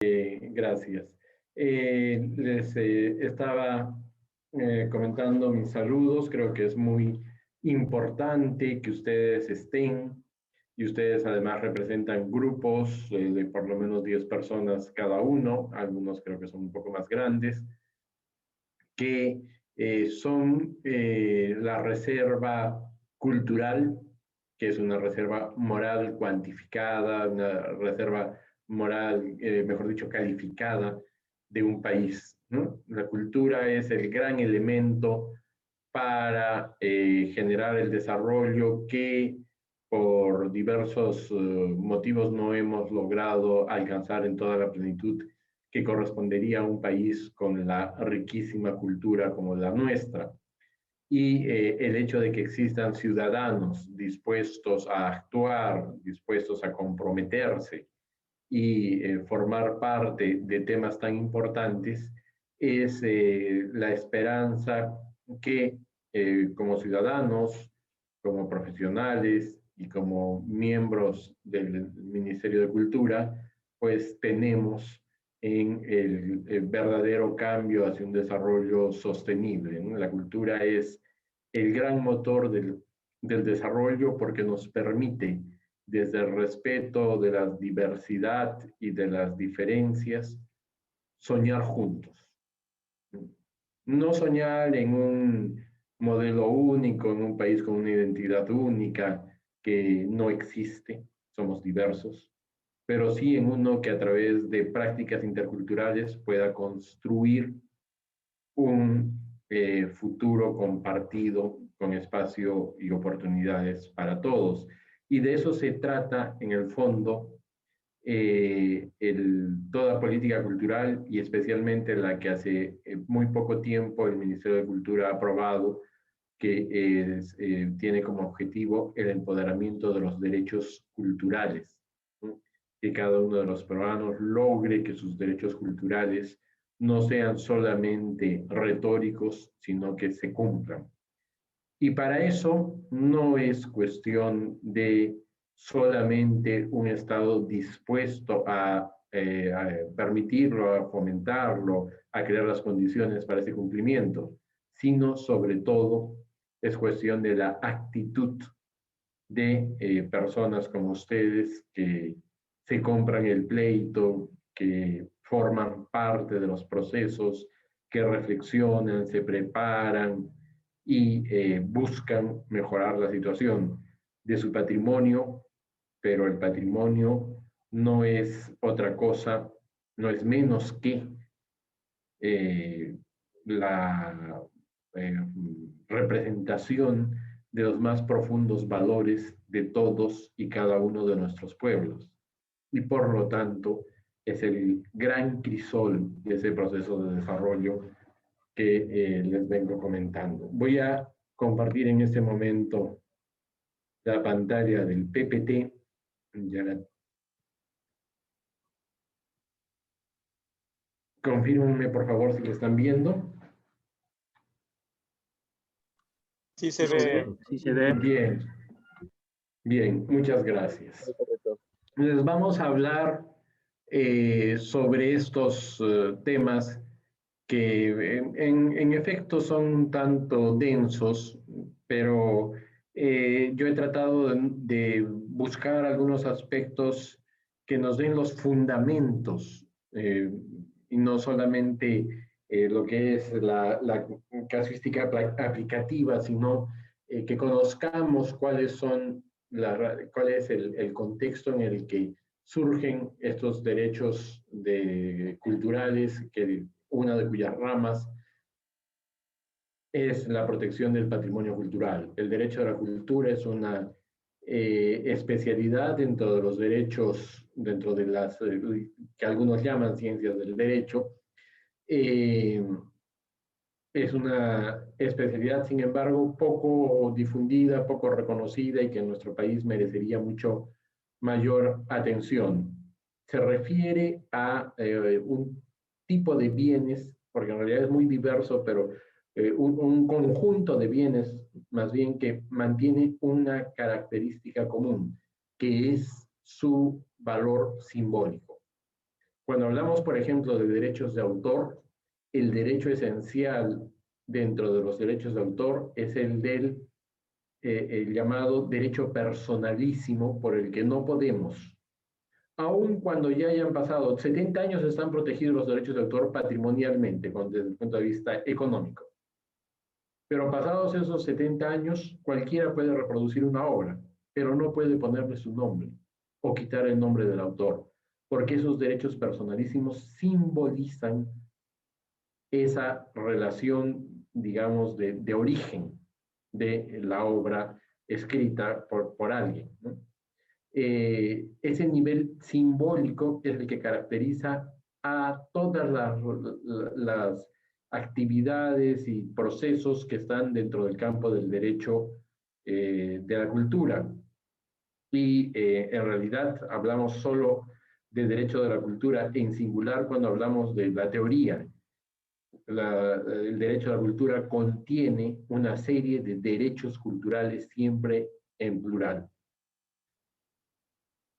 Gracias. Les estaba comentando mis saludos. Creo que es muy importante que ustedes estén y ustedes además representan grupos de por lo menos 10 personas cada uno. Algunos creo que son un poco más grandes, que son la reserva cultural, que es una reserva moral cuantificada, una reserva moral, mejor dicho, calificada de un país, ¿no? La cultura es el gran elemento para generar el desarrollo que por diversos motivos no hemos logrado alcanzar en toda la plenitud que correspondería a un país con la riquísima cultura como la nuestra. Y el hecho de que existan ciudadanos dispuestos a actuar, dispuestos a comprometerse y formar parte de temas tan importantes, es la esperanza que como ciudadanos, como profesionales y como miembros del Ministerio de Cultura, pues tenemos en el verdadero cambio hacia un desarrollo sostenible, ¿no? La cultura es el gran motor del desarrollo porque nos permite, desde el respeto de la diversidad y de las diferencias, soñar juntos. No soñar en un modelo único, en un país con una identidad única que no existe, somos diversos, pero sí en uno que a través de prácticas interculturales pueda construir un futuro compartido con espacio y oportunidades para todos. Y de eso se trata en el fondo toda política cultural y especialmente la que hace muy poco tiempo el Ministerio de Cultura ha aprobado, que tiene como objetivo el empoderamiento de los derechos culturales, ¿no? Que cada uno de los peruanos logre que sus derechos culturales no sean solamente retóricos, sino que se cumplan. Y para eso no es cuestión de solamente un Estado dispuesto a permitirlo, a fomentarlo, a crear las condiciones para ese cumplimiento, sino sobre todo es cuestión de la actitud de personas como ustedes que se compran el pleito, que forman parte de los procesos, que reflexionan, se preparan y buscan mejorar la situación de su patrimonio, pero el patrimonio no es otra cosa, no es menos que eh, la eh, representación de los más profundos valores de todos y cada uno de nuestros pueblos. Y por lo tanto, es el gran crisol de ese proceso de desarrollo que les vengo comentando. Voy a compartir en este momento la pantalla del PPT. Ya la... Confírmenme, por favor, si lo están viendo. Sí se ve. Sí se ve. Bien, bien, muchas gracias. Les vamos a hablar sobre estos temas que en efecto son un tanto densos, pero yo he tratado de buscar algunos aspectos que nos den los fundamentos y no solamente lo que es la casuística aplicativa, sino que conozcamos cuáles son cuál es el contexto en el que surgen estos derechos culturales, una de cuyas ramas es la protección del patrimonio cultural. El derecho a la cultura es una especialidad dentro de los derechos, dentro de las que algunos llaman ciencias del derecho. Es una especialidad, sin embargo, poco difundida, poco reconocida y que en nuestro país merecería mucho mayor atención. Se refiere a un tipo de bienes, porque en realidad es muy diverso, pero un conjunto de bienes más bien que mantiene una característica común, que es su valor simbólico. Cuando hablamos, por ejemplo, de derechos de autor, el derecho esencial dentro de los derechos de autor es el del el llamado derecho personalísimo, por el que no podemos, aun cuando ya hayan pasado 70 años, están protegidos los derechos de autor patrimonialmente, desde el punto de vista económico. Pero pasados esos 70 años, cualquiera puede reproducir una obra, pero no puede ponerle su nombre o quitar el nombre del autor, porque esos derechos personalísimos simbolizan esa relación, digamos, de origen de la obra escrita por alguien, ¿no? Ese nivel simbólico es el que caracteriza a todas las actividades y procesos que están dentro del campo del derecho de la cultura. Y en realidad hablamos solo de derecho de la cultura en singular cuando hablamos de la teoría. El derecho a la cultura contiene una serie de derechos culturales siempre en plural.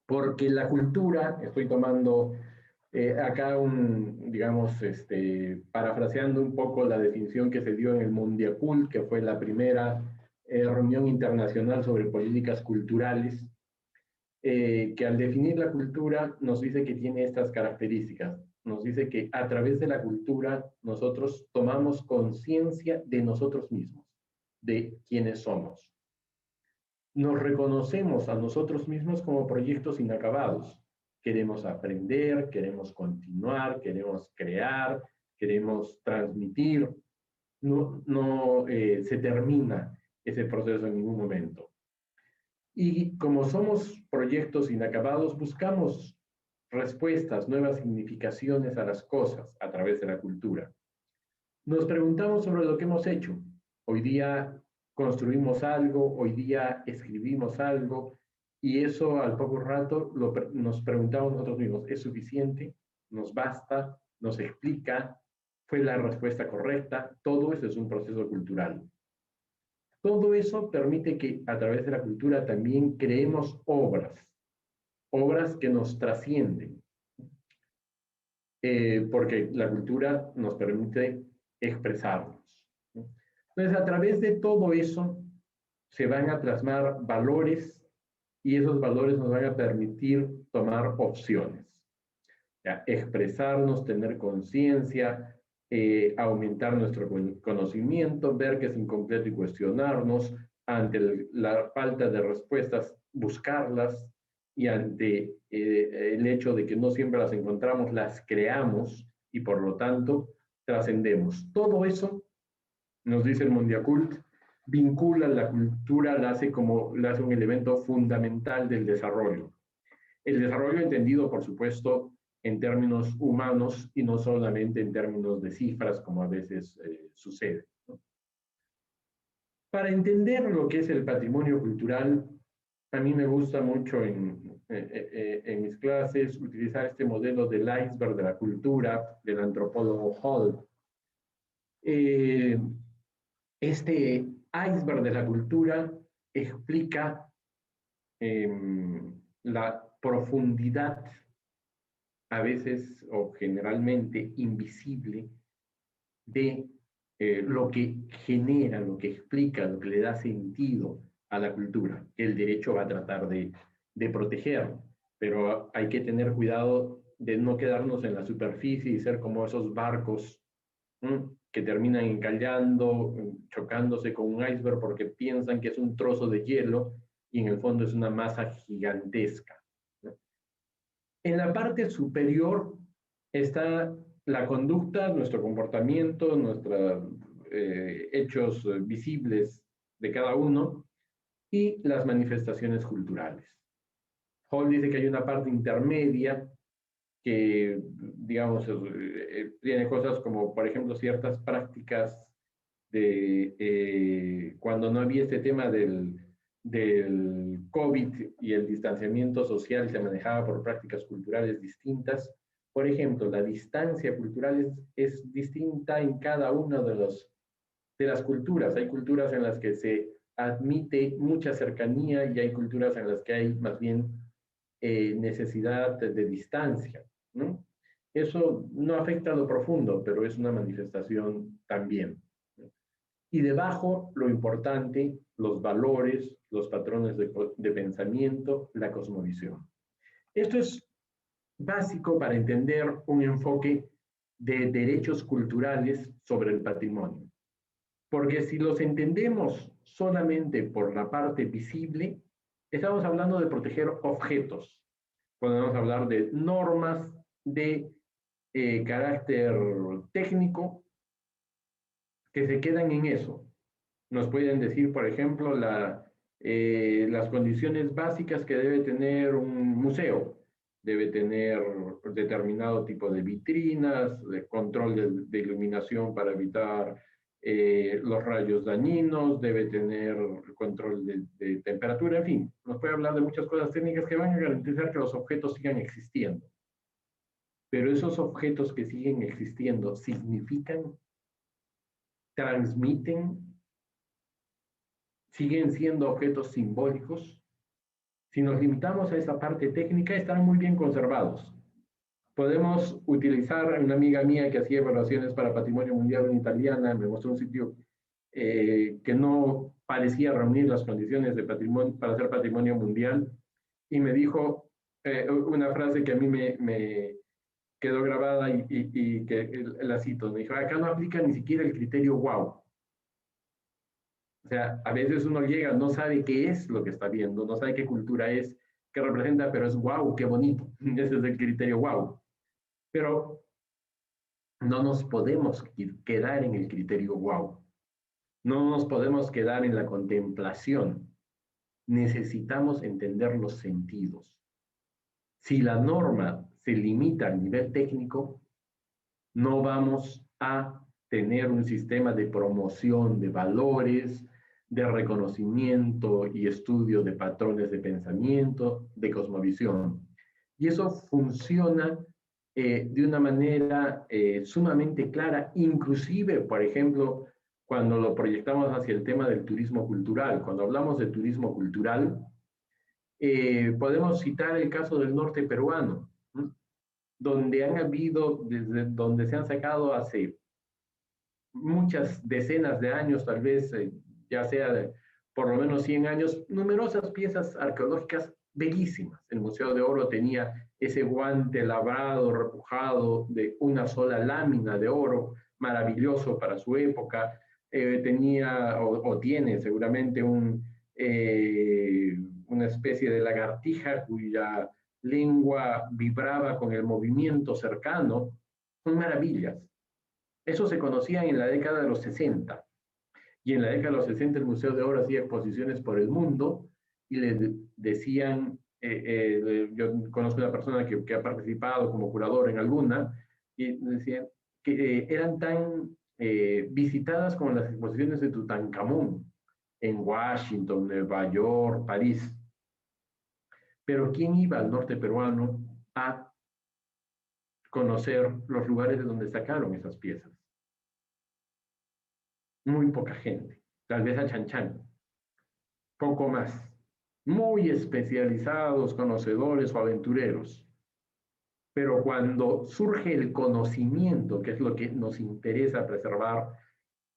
Porque la cultura, estoy tomando acá digamos, parafraseando un poco la definición que se dio en el Mondiacult, que fue la primera reunión internacional sobre políticas culturales, que al definir la cultura nos dice que tiene estas características. Nos dice que a través de la cultura nosotros tomamos conciencia de nosotros mismos, de quiénes somos. Nos reconocemos a nosotros mismos como proyectos inacabados. Queremos aprender, queremos continuar, queremos crear, queremos transmitir. No se termina ese proceso en ningún momento. Y como somos proyectos inacabados, buscamos respuestas, nuevas significaciones a las cosas a través de la cultura. Nos preguntamos sobre lo que hemos hecho. Hoy día construimos algo, hoy día escribimos algo, y eso al poco rato nos preguntamos nosotros mismos, ¿es suficiente? ¿Nos basta? ¿Nos explica? ¿Fue la respuesta correcta? Todo eso es un proceso cultural. Todo eso permite que a través de la cultura también creemos obras que nos trascienden, porque la cultura nos permite expresarnos. Entonces, a través de todo eso se van a plasmar valores y esos valores nos van a permitir tomar opciones. Ya, expresarnos, tener conciencia, aumentar nuestro conocimiento, ver que es incompleto y cuestionarnos, ante la falta de respuestas, buscarlas, y ante el hecho de que no siempre las encontramos, las creamos y por lo tanto trascendemos. Todo eso, nos dice el Mondiacult, vincula la cultura, la hace un elemento fundamental del desarrollo. El desarrollo entendido, por supuesto, en términos humanos y no solamente en términos de cifras, como a veces sucede, ¿no? Para entender lo que es el patrimonio cultural, a mí me gusta mucho en mis clases utilizar este modelo del iceberg de la cultura del antropólogo Hall. Este iceberg de la cultura explica la profundidad, a veces o generalmente invisible, de lo que genera, lo que explica, lo que le da sentido a la cultura, que el derecho va a tratar de proteger, pero hay que tener cuidado de no quedarnos en la superficie y ser como esos barcos que terminan encallando, chocándose con un iceberg porque piensan que es un trozo de hielo y en el fondo es una masa gigantesca, ¿no? En la parte superior está la conducta, nuestro comportamiento, nuestros hechos visibles de cada uno y las manifestaciones culturales. Hall dice que hay una parte intermedia que, digamos, tiene cosas como, por ejemplo, ciertas prácticas de cuando no había este tema del COVID y el distanciamiento social se manejaba por prácticas culturales distintas. Por ejemplo, la distancia cultural es distinta en cada una de las culturas. Hay culturas en las que se admite mucha cercanía y hay culturas en las que hay más bien necesidad de distancia, ¿no? Eso no afecta a lo profundo, pero es una manifestación también. Y debajo, lo importante, los valores, los patrones de pensamiento, la cosmovisión. Esto es básico para entender un enfoque de derechos culturales sobre el patrimonio. Porque si los entendemos solamente por la parte visible, estamos hablando de proteger objetos. Podemos hablar de normas de carácter técnico que se quedan en eso. Nos pueden decir, por ejemplo, las condiciones básicas que debe tener un museo. Debe tener determinado tipo de vitrinas, de control de iluminación para evitar los rayos dañinos, debe tener control de temperatura, en fin, nos puede hablar de muchas cosas técnicas que van a garantizar que los objetos sigan existiendo. Pero esos objetos que siguen existiendo significan, transmiten, siguen siendo objetos simbólicos. Si nos limitamos a esa parte técnica, están muy bien conservados. Podemos utilizar, una amiga mía que hacía evaluaciones para Patrimonio Mundial, una italiana, me mostró un sitio que no parecía reunir las condiciones de patrimonio, para ser Patrimonio Mundial, y me dijo una frase que a mí me quedó grabada y que la cito. Me dijo, acá no aplica ni siquiera el criterio wow. O sea, a veces uno llega, no sabe qué es lo que está viendo, no sabe qué cultura es, qué representa, pero es wow, qué bonito. Ese es el criterio wow. Pero no nos podemos quedar en el criterio wow. No nos podemos quedar en la contemplación. Necesitamos entender los sentidos. Si la norma se limita al nivel técnico, no vamos a tener un sistema de promoción de valores, de reconocimiento y estudio de patrones de pensamiento, de cosmovisión. Y eso funciona de una manera sumamente clara, inclusive, por ejemplo, cuando lo proyectamos hacia el tema del turismo cultural. Cuando hablamos de turismo cultural, podemos citar el caso del norte peruano, ¿no? Donde han habido, desde donde se han sacado hace muchas decenas de años, tal vez, ya sea de por lo menos 100 años, numerosas piezas arqueológicas bellísimas. El Museo de Oro tenía ese guante labrado, repujado de una sola lámina de oro, maravilloso para su época. Tenía o tiene seguramente una especie de lagartija cuya lengua vibraba con el movimiento cercano. Son maravillas. Eso se conocía en la década de los 60. Y en la década de los 60 el Museo de Oro hacía exposiciones por el mundo y le decían, yo conozco una persona que ha participado como curador en alguna, y decían que eran tan visitadas como las exposiciones de Tutankamón en Washington, Nueva York, París. Pero ¿quién iba al norte peruano a conocer los lugares de donde sacaron esas piezas? Muy poca gente, tal vez a Chan, poco más. Muy especializados, conocedores o aventureros. Pero cuando surge el conocimiento, que es lo que nos interesa preservar,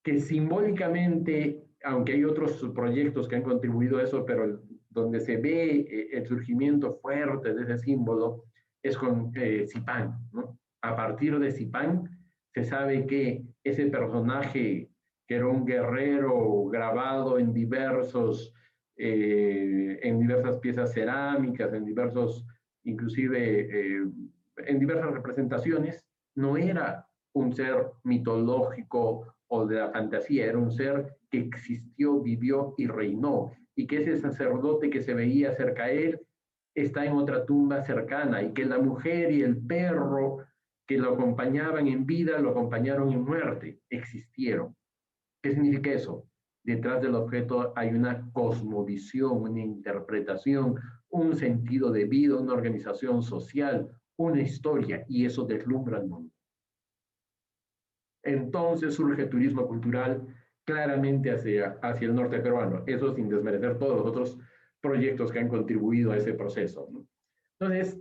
que simbólicamente, aunque hay otros proyectos que han contribuido a eso, pero donde se ve el surgimiento fuerte de ese símbolo, es con Zipán, ¿no? A partir de Zipán se sabe que ese personaje, que era un guerrero grabado en diversas piezas cerámicas, inclusive en diversas representaciones, no era un ser mitológico o de la fantasía, era un ser que existió, vivió y reinó, y que ese sacerdote que se veía cerca a él está en otra tumba cercana, y que la mujer y el perro que lo acompañaban en vida, lo acompañaron en muerte, existieron. ¿Qué significa eso? Detrás del objeto hay una cosmovisión, una interpretación, un sentido de vida, una organización social, una historia, y eso deslumbra al mundo. Entonces surge el turismo cultural claramente hacia el norte peruano, eso sin desmerecer todos los otros proyectos que han contribuido a ese proceso, ¿no? Entonces,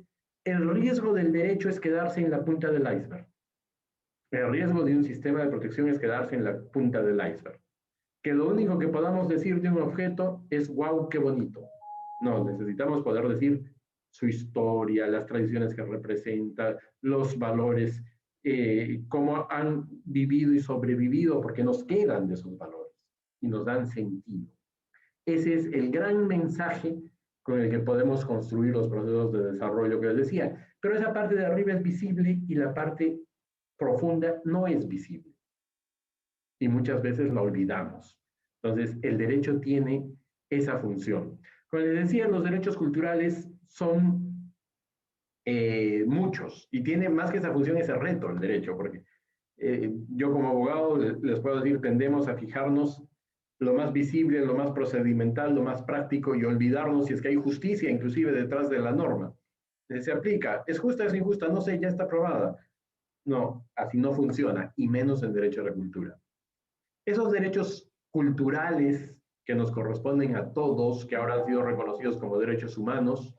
El riesgo del derecho es quedarse en la punta del iceberg. El riesgo de un sistema de protección es quedarse en la punta del iceberg. Que lo único que podamos decir de un objeto es wow, qué bonito. No, necesitamos poder decir su historia, las tradiciones que representa, los valores, cómo han vivido y sobrevivido, porque nos quedan de esos valores y nos dan sentido. Ese es el gran mensaje con el que podemos construir los procesos de desarrollo que les decía. Pero esa parte de arriba es visible y la parte profunda no es visible. Y muchas veces la olvidamos. Entonces, el derecho tiene esa función. Como les decía, los derechos culturales son muchos y tiene más que esa función ese reto el derecho, porque yo como abogado les puedo decir, tendemos a fijarnos lo más visible, lo más procedimental, lo más práctico y olvidarnos si es que hay justicia inclusive detrás de la norma. Se aplica, ¿es justa, es injusta? No sé, ya está aprobada. No, así no funciona, y menos en derecho a la cultura. Esos derechos culturales que nos corresponden a todos, que ahora han sido reconocidos como derechos humanos,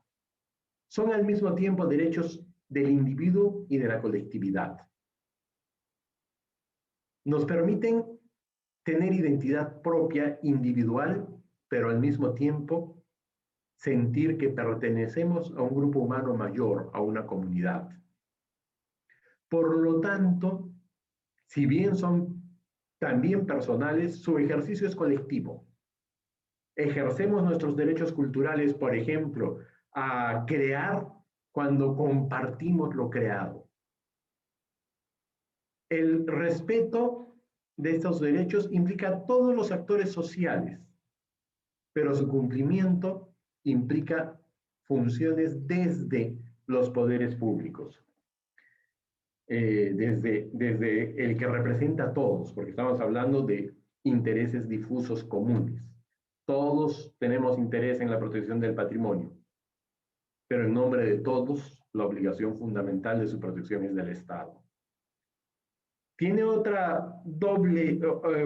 son al mismo tiempo derechos del individuo y de la colectividad. Nos permiten tener identidad propia, individual, pero al mismo tiempo sentir que pertenecemos a un grupo humano mayor, a una comunidad. Por lo tanto, si bien son también personales, su ejercicio es colectivo. Ejercemos nuestros derechos culturales, por ejemplo, a crear cuando compartimos lo creado. El respeto de estos derechos implica a todos los actores sociales, pero su cumplimiento implica funciones desde los poderes públicos, desde el que representa a todos, porque estamos hablando de intereses difusos comunes. Todos tenemos interés en la protección del patrimonio, pero en nombre de todos, la obligación fundamental de su protección es del Estado. Tiene otra doble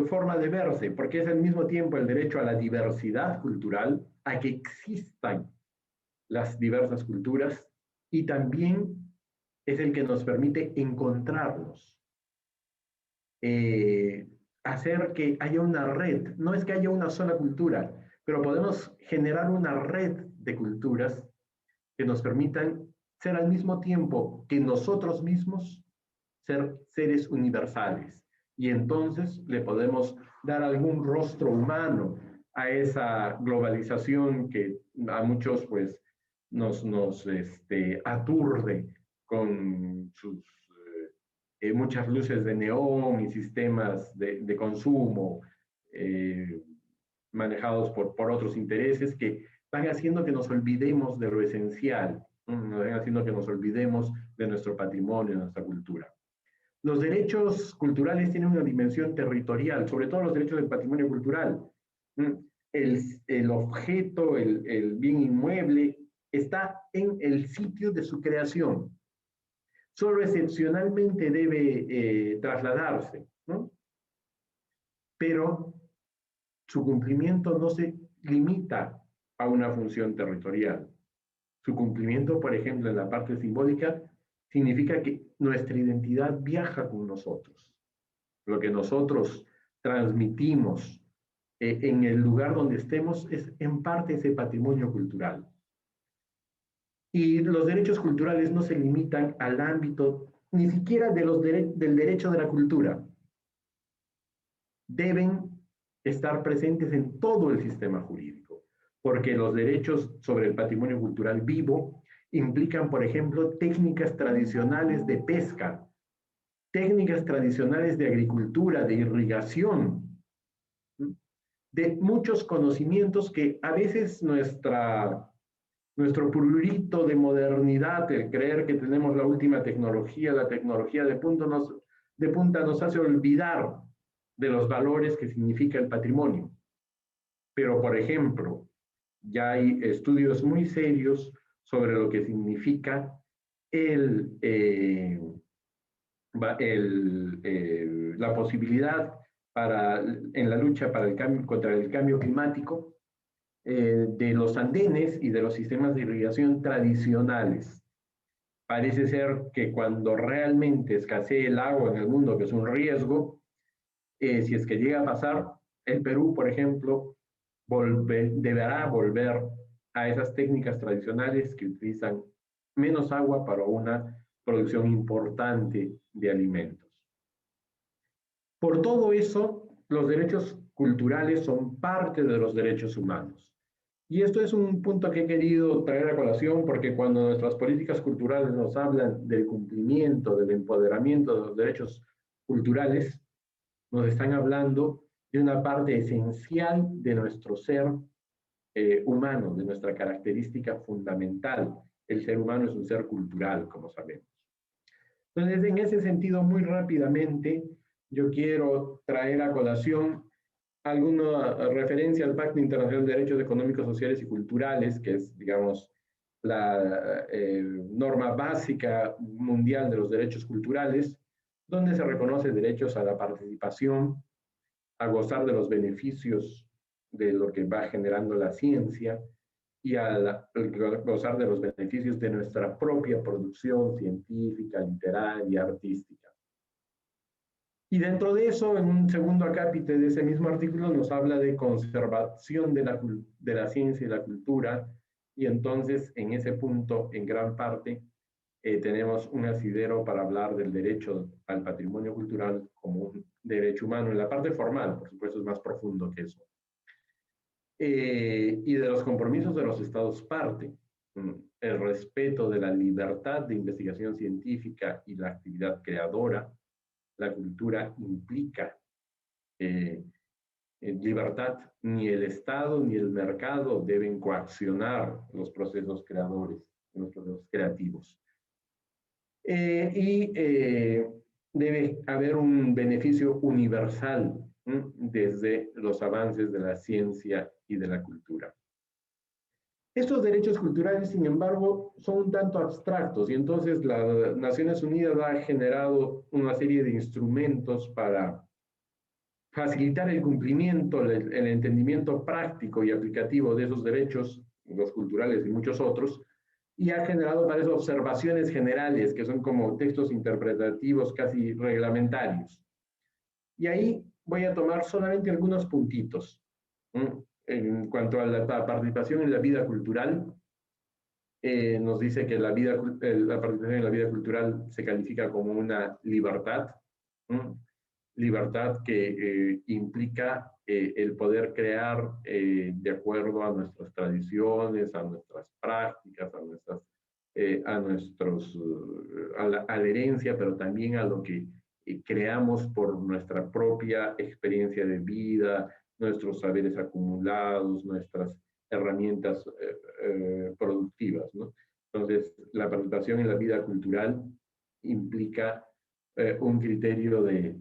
forma de verse, porque es al mismo tiempo el derecho a la diversidad cultural, a que existan las diversas culturas, y también es el que nos permite encontrarnos, hacer que haya una red. No es que haya una sola cultura, pero podemos generar una red de culturas que nos permitan ser al mismo tiempo que nosotros mismos, ser seres universales. Y entonces le podemos dar algún rostro humano a esa globalización que a muchos pues nos aturde con sus muchas luces de neón y sistemas de consumo manejados por otros intereses que van haciendo que nos olvidemos de lo esencial, ¿no? Van haciendo que nos olvidemos de nuestro patrimonio, de nuestra cultura. Los derechos culturales tienen una dimensión territorial, sobre todo los derechos del patrimonio cultural. El objeto, el bien inmueble, está en el sitio de su creación. Solo excepcionalmente debe trasladarse, ¿no? Pero su cumplimiento no se limita a una función territorial. Su cumplimiento, por ejemplo, en la parte simbólica, significa que nuestra identidad viaja con nosotros. Lo que nosotros transmitimos en el lugar donde estemos es en parte ese patrimonio cultural. Y los derechos culturales no se limitan al ámbito ni siquiera del derecho de la cultura. Deben estar presentes en todo el sistema jurídico, porque los derechos sobre el patrimonio cultural vivo implican, por ejemplo, técnicas tradicionales de pesca, técnicas tradicionales de agricultura, de irrigación, de muchos conocimientos que a veces nuestro prurito de modernidad, el creer que tenemos la última tecnología, la tecnología de punta nos hace olvidar de los valores que significa el patrimonio. Pero, por ejemplo, ya hay estudios muy serios sobre lo que significa la posibilidad en la lucha contra el cambio climático de los andenes y de los sistemas de irrigación tradicionales. parece ser que cuando realmente escasee el agua en el mundo, que es un riesgo, si es que llega a pasar, el Perú, por ejemplo, deberá volver a esas técnicas tradicionales que utilizan menos agua para una producción importante de alimentos. Por todo eso, los derechos culturales son parte de los derechos humanos. Y esto es un punto que he querido traer a colación porque cuando nuestras políticas culturales nos hablan del cumplimiento, del empoderamiento de los derechos culturales, nos están hablando de una parte esencial de nuestro ser humano, de nuestra característica fundamental. El ser humano es un ser cultural, como sabemos. Entonces, en ese sentido, muy rápidamente, yo quiero traer a colación alguna referencia al Pacto Internacional de Derechos Económicos, Sociales y Culturales, que es, digamos, la norma básica mundial de los derechos culturales, donde se reconoce derechos a la participación, a gozar de los beneficios de lo que va generando la ciencia y a gozar de los beneficios de nuestra propia producción científica, literaria, artística. Y dentro de eso, en un segundo acápite de ese mismo artículo, nos habla de conservación de la ciencia y la cultura, y entonces en ese punto, en gran parte, tenemos un asidero para hablar del derecho al patrimonio cultural como un derecho humano, en la parte formal, por supuesto es más profundo que eso, y de los compromisos de los estados parte, el respeto de la libertad de investigación científica y la actividad creadora. La cultura implica libertad. Ni el Estado ni el mercado deben coaccionar los procesos creadores, los procesos creativos. Debe haber un beneficio universal desde los avances de la ciencia y de la cultura. Estos derechos culturales, sin embargo, son un tanto abstractos y entonces las Naciones Unidas ha generado una serie de instrumentos para facilitar el cumplimiento, el entendimiento práctico y aplicativo de esos derechos, los culturales y muchos otros, y ha generado para eso observaciones generales que son como textos interpretativos casi reglamentarios. Y ahí voy a tomar solamente algunos puntitos. En cuanto a la participación en la vida cultural, nos dice que la participación en la vida cultural se califica como una libertad, libertad que implica el poder crear de acuerdo a nuestras tradiciones, a nuestras prácticas, a la herencia, pero también a lo que creamos por nuestra propia experiencia de vida, nuestros saberes acumulados, nuestras herramientas productivas, ¿no? Entonces, la participación en la vida cultural implica un criterio de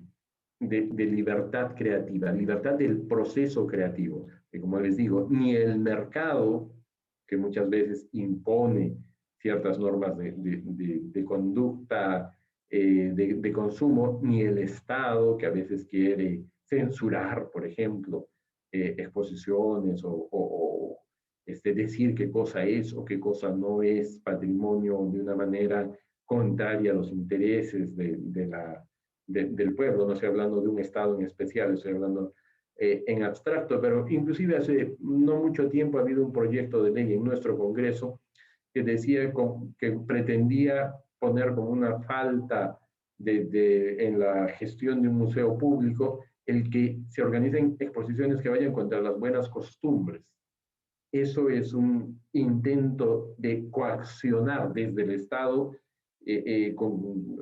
libertad creativa, libertad del proceso creativo, que como les digo, ni el mercado, que muchas veces impone ciertas normas de conducta, de consumo, ni el Estado, que a veces quiere censurar, por ejemplo, exposiciones o decir qué cosa es o qué cosa no es patrimonio de una manera contraria a los intereses del pueblo. No estoy hablando de un Estado en especial, estoy hablando en abstracto, pero inclusive hace no mucho tiempo ha habido un proyecto de ley en nuestro Congreso que decía que pretendía poner como una falta en la gestión de un museo público el que se organicen exposiciones que vayan contra las buenas costumbres. Eso es un intento de coaccionar desde el Estado con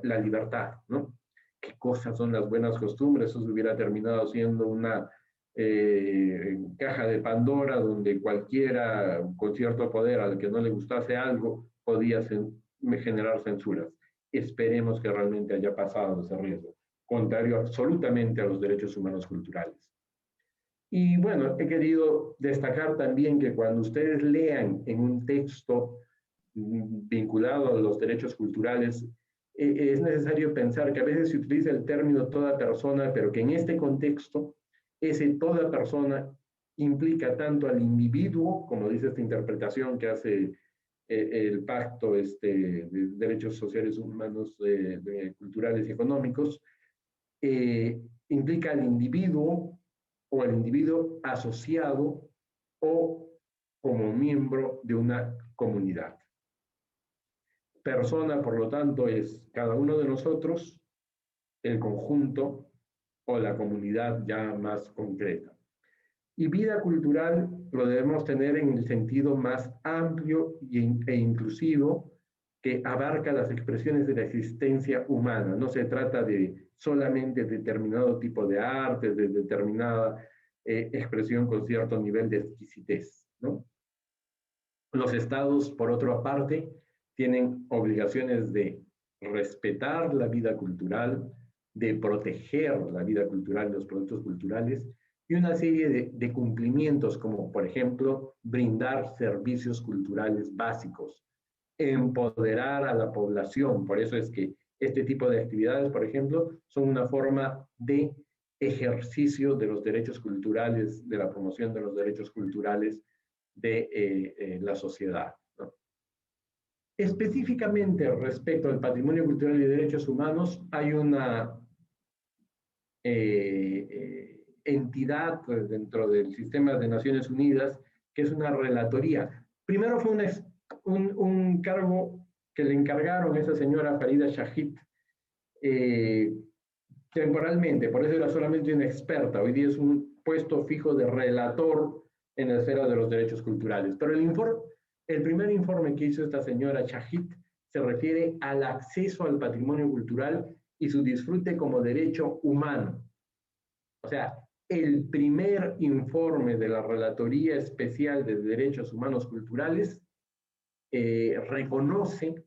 la libertad, ¿no? ¿Qué cosas son las buenas costumbres? Eso hubiera terminado siendo una caja de Pandora donde cualquiera con cierto poder al que no le gustase algo podía generar censuras. Esperemos que realmente haya pasado ese riesgo, contrario absolutamente a los derechos humanos culturales. Y bueno, he querido destacar también que cuando ustedes lean en un texto vinculado a los derechos culturales, es necesario pensar que a veces se utiliza el término toda persona, pero que en este contexto, ese toda persona implica tanto al individuo, como dice esta interpretación que hace el Pacto de Derechos Sociales Humanos, Culturales y Económicos, implica al individuo o al individuo asociado o como miembro de una comunidad. Persona, por lo tanto, es cada uno de nosotros, el conjunto o la comunidad ya más concreta. Y vida cultural lo debemos tener en el sentido más amplio e inclusivo que abarca las expresiones de la existencia humana. No se trata de solamente determinado tipo de arte, de determinada expresión con cierto nivel de exquisitez, ¿no? Los estados, por otra parte, tienen obligaciones de respetar la vida cultural, de proteger la vida cultural y los productos culturales, y una serie de cumplimientos, como por ejemplo, brindar servicios culturales básicos, empoderar a la población. Por eso es que este tipo de actividades, por ejemplo, son una forma de ejercicio de los derechos culturales, de la promoción de los derechos culturales de la sociedad, ¿no? Específicamente respecto al patrimonio cultural y derechos humanos, hay una entidad dentro del sistema de Naciones Unidas que es una relatoría. Primero fue un cargo que le encargaron a esa señora Farida Shahid temporalmente, por eso era solamente una experta. Hoy día es un puesto fijo de relator en la esfera de los derechos culturales. Pero el primer informe que hizo esta señora Shahid se refiere al acceso al patrimonio cultural y su disfrute como derecho humano. O sea, el primer informe de la Relatoría Especial de Derechos Humanos Culturales reconoce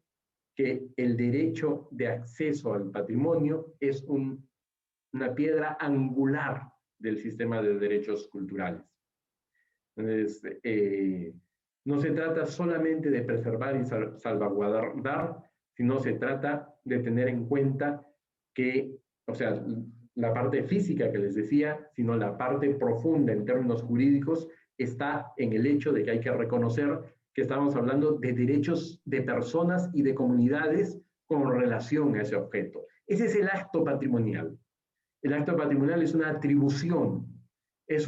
que el derecho de acceso al patrimonio es una piedra angular del sistema de derechos culturales. Entonces, no se trata solamente de preservar y salvaguardar, sino se trata de tener en cuenta que, o sea, la parte física que les decía, sino la parte profunda en términos jurídicos está en el hecho de que hay que reconocer que estamos hablando de derechos de personas y de comunidades con relación a ese objeto. Ese es el acto patrimonial. El acto patrimonial es una atribución, es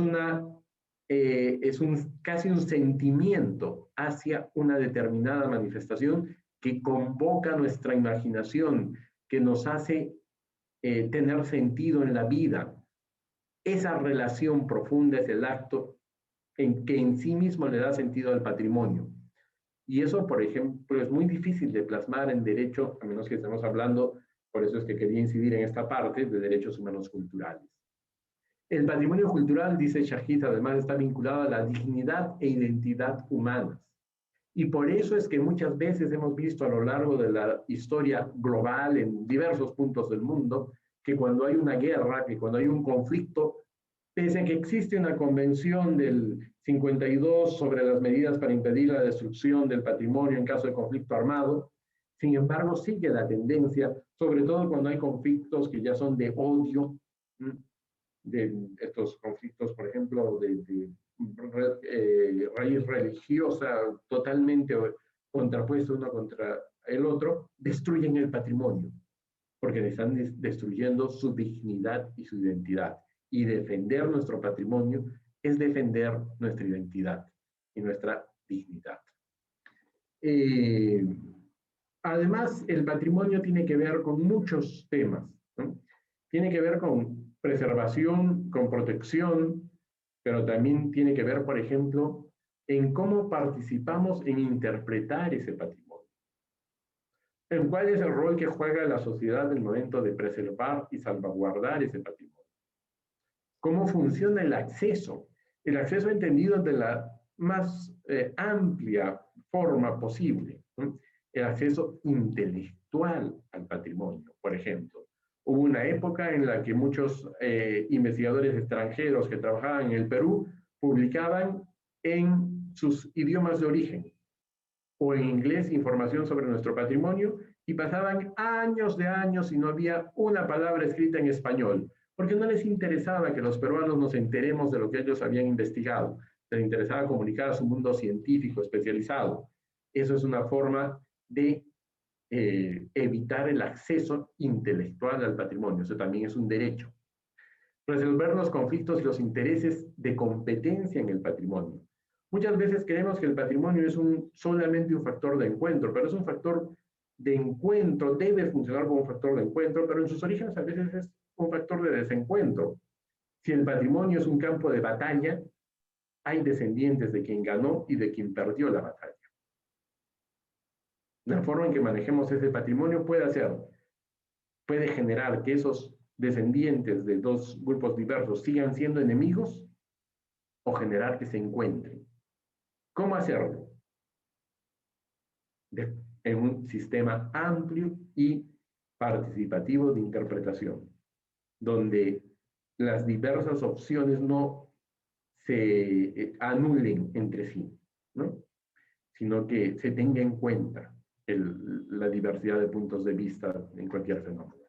casi un sentimiento hacia una determinada manifestación que convoca nuestra imaginación, que nos hace tener sentido en la vida. Esa relación profunda es el acto que en sí mismo le da sentido al patrimonio. Y eso, por ejemplo, es muy difícil de plasmar en derecho, a menos que estemos hablando, por eso es que quería incidir en esta parte, de derechos humanos culturales. El patrimonio cultural, dice Shahid, además está vinculado a la dignidad e identidad humanas. Y por eso es que muchas veces hemos visto a lo largo de la historia global en diversos puntos del mundo que cuando hay una guerra, que cuando hay un conflicto, pese a que existe una convención del 52 sobre las medidas para impedir la destrucción del patrimonio en caso de conflicto armado, sin embargo sigue la tendencia, sobre todo cuando hay conflictos que ya son de odio, de estos conflictos, por ejemplo, de raíz religiosa totalmente contrapuestos uno contra el otro, destruyen el patrimonio, porque están destruyendo su dignidad y su identidad. Y defender nuestro patrimonio es defender nuestra identidad y nuestra dignidad. Además, el patrimonio tiene que ver con muchos temas, ¿no? Tiene que ver con preservación, con protección, pero también tiene que ver, por ejemplo, en cómo participamos en interpretar ese patrimonio. En cuál es el rol que juega la sociedad en el momento de preservar y salvaguardar ese patrimonio. Cómo funciona el acceso entendido de la más amplia forma posible, ¿no? El acceso intelectual al patrimonio, por ejemplo. Hubo una época en la que muchos investigadores extranjeros que trabajaban en el Perú publicaban en sus idiomas de origen o en inglés información sobre nuestro patrimonio y pasaban años de años y no había una palabra escrita en español, porque no les interesaba que los peruanos nos enteremos de lo que ellos habían investigado, les interesaba comunicar a su mundo científico especializado. Eso es una forma de evitar el acceso intelectual al patrimonio. Eso también es un derecho. Resolver los conflictos y los intereses de competencia en el patrimonio. Muchas veces creemos que el patrimonio es solamente un factor de encuentro, pero es un factor de encuentro, debe funcionar como un factor de encuentro, pero en sus orígenes a veces es un factor de desencuentro. Si el patrimonio es un campo de batalla, hay descendientes de quien ganó y de quien perdió la batalla. La forma en que manejemos ese patrimonio puede generar que esos descendientes de dos grupos diversos sigan siendo enemigos o generar que se encuentren. ¿Cómo hacerlo? En un sistema amplio y participativo de interpretación, donde las diversas opciones no se anulen entre sí, ¿no? Sino que se tenga en cuenta la diversidad de puntos de vista en cualquier fenómeno.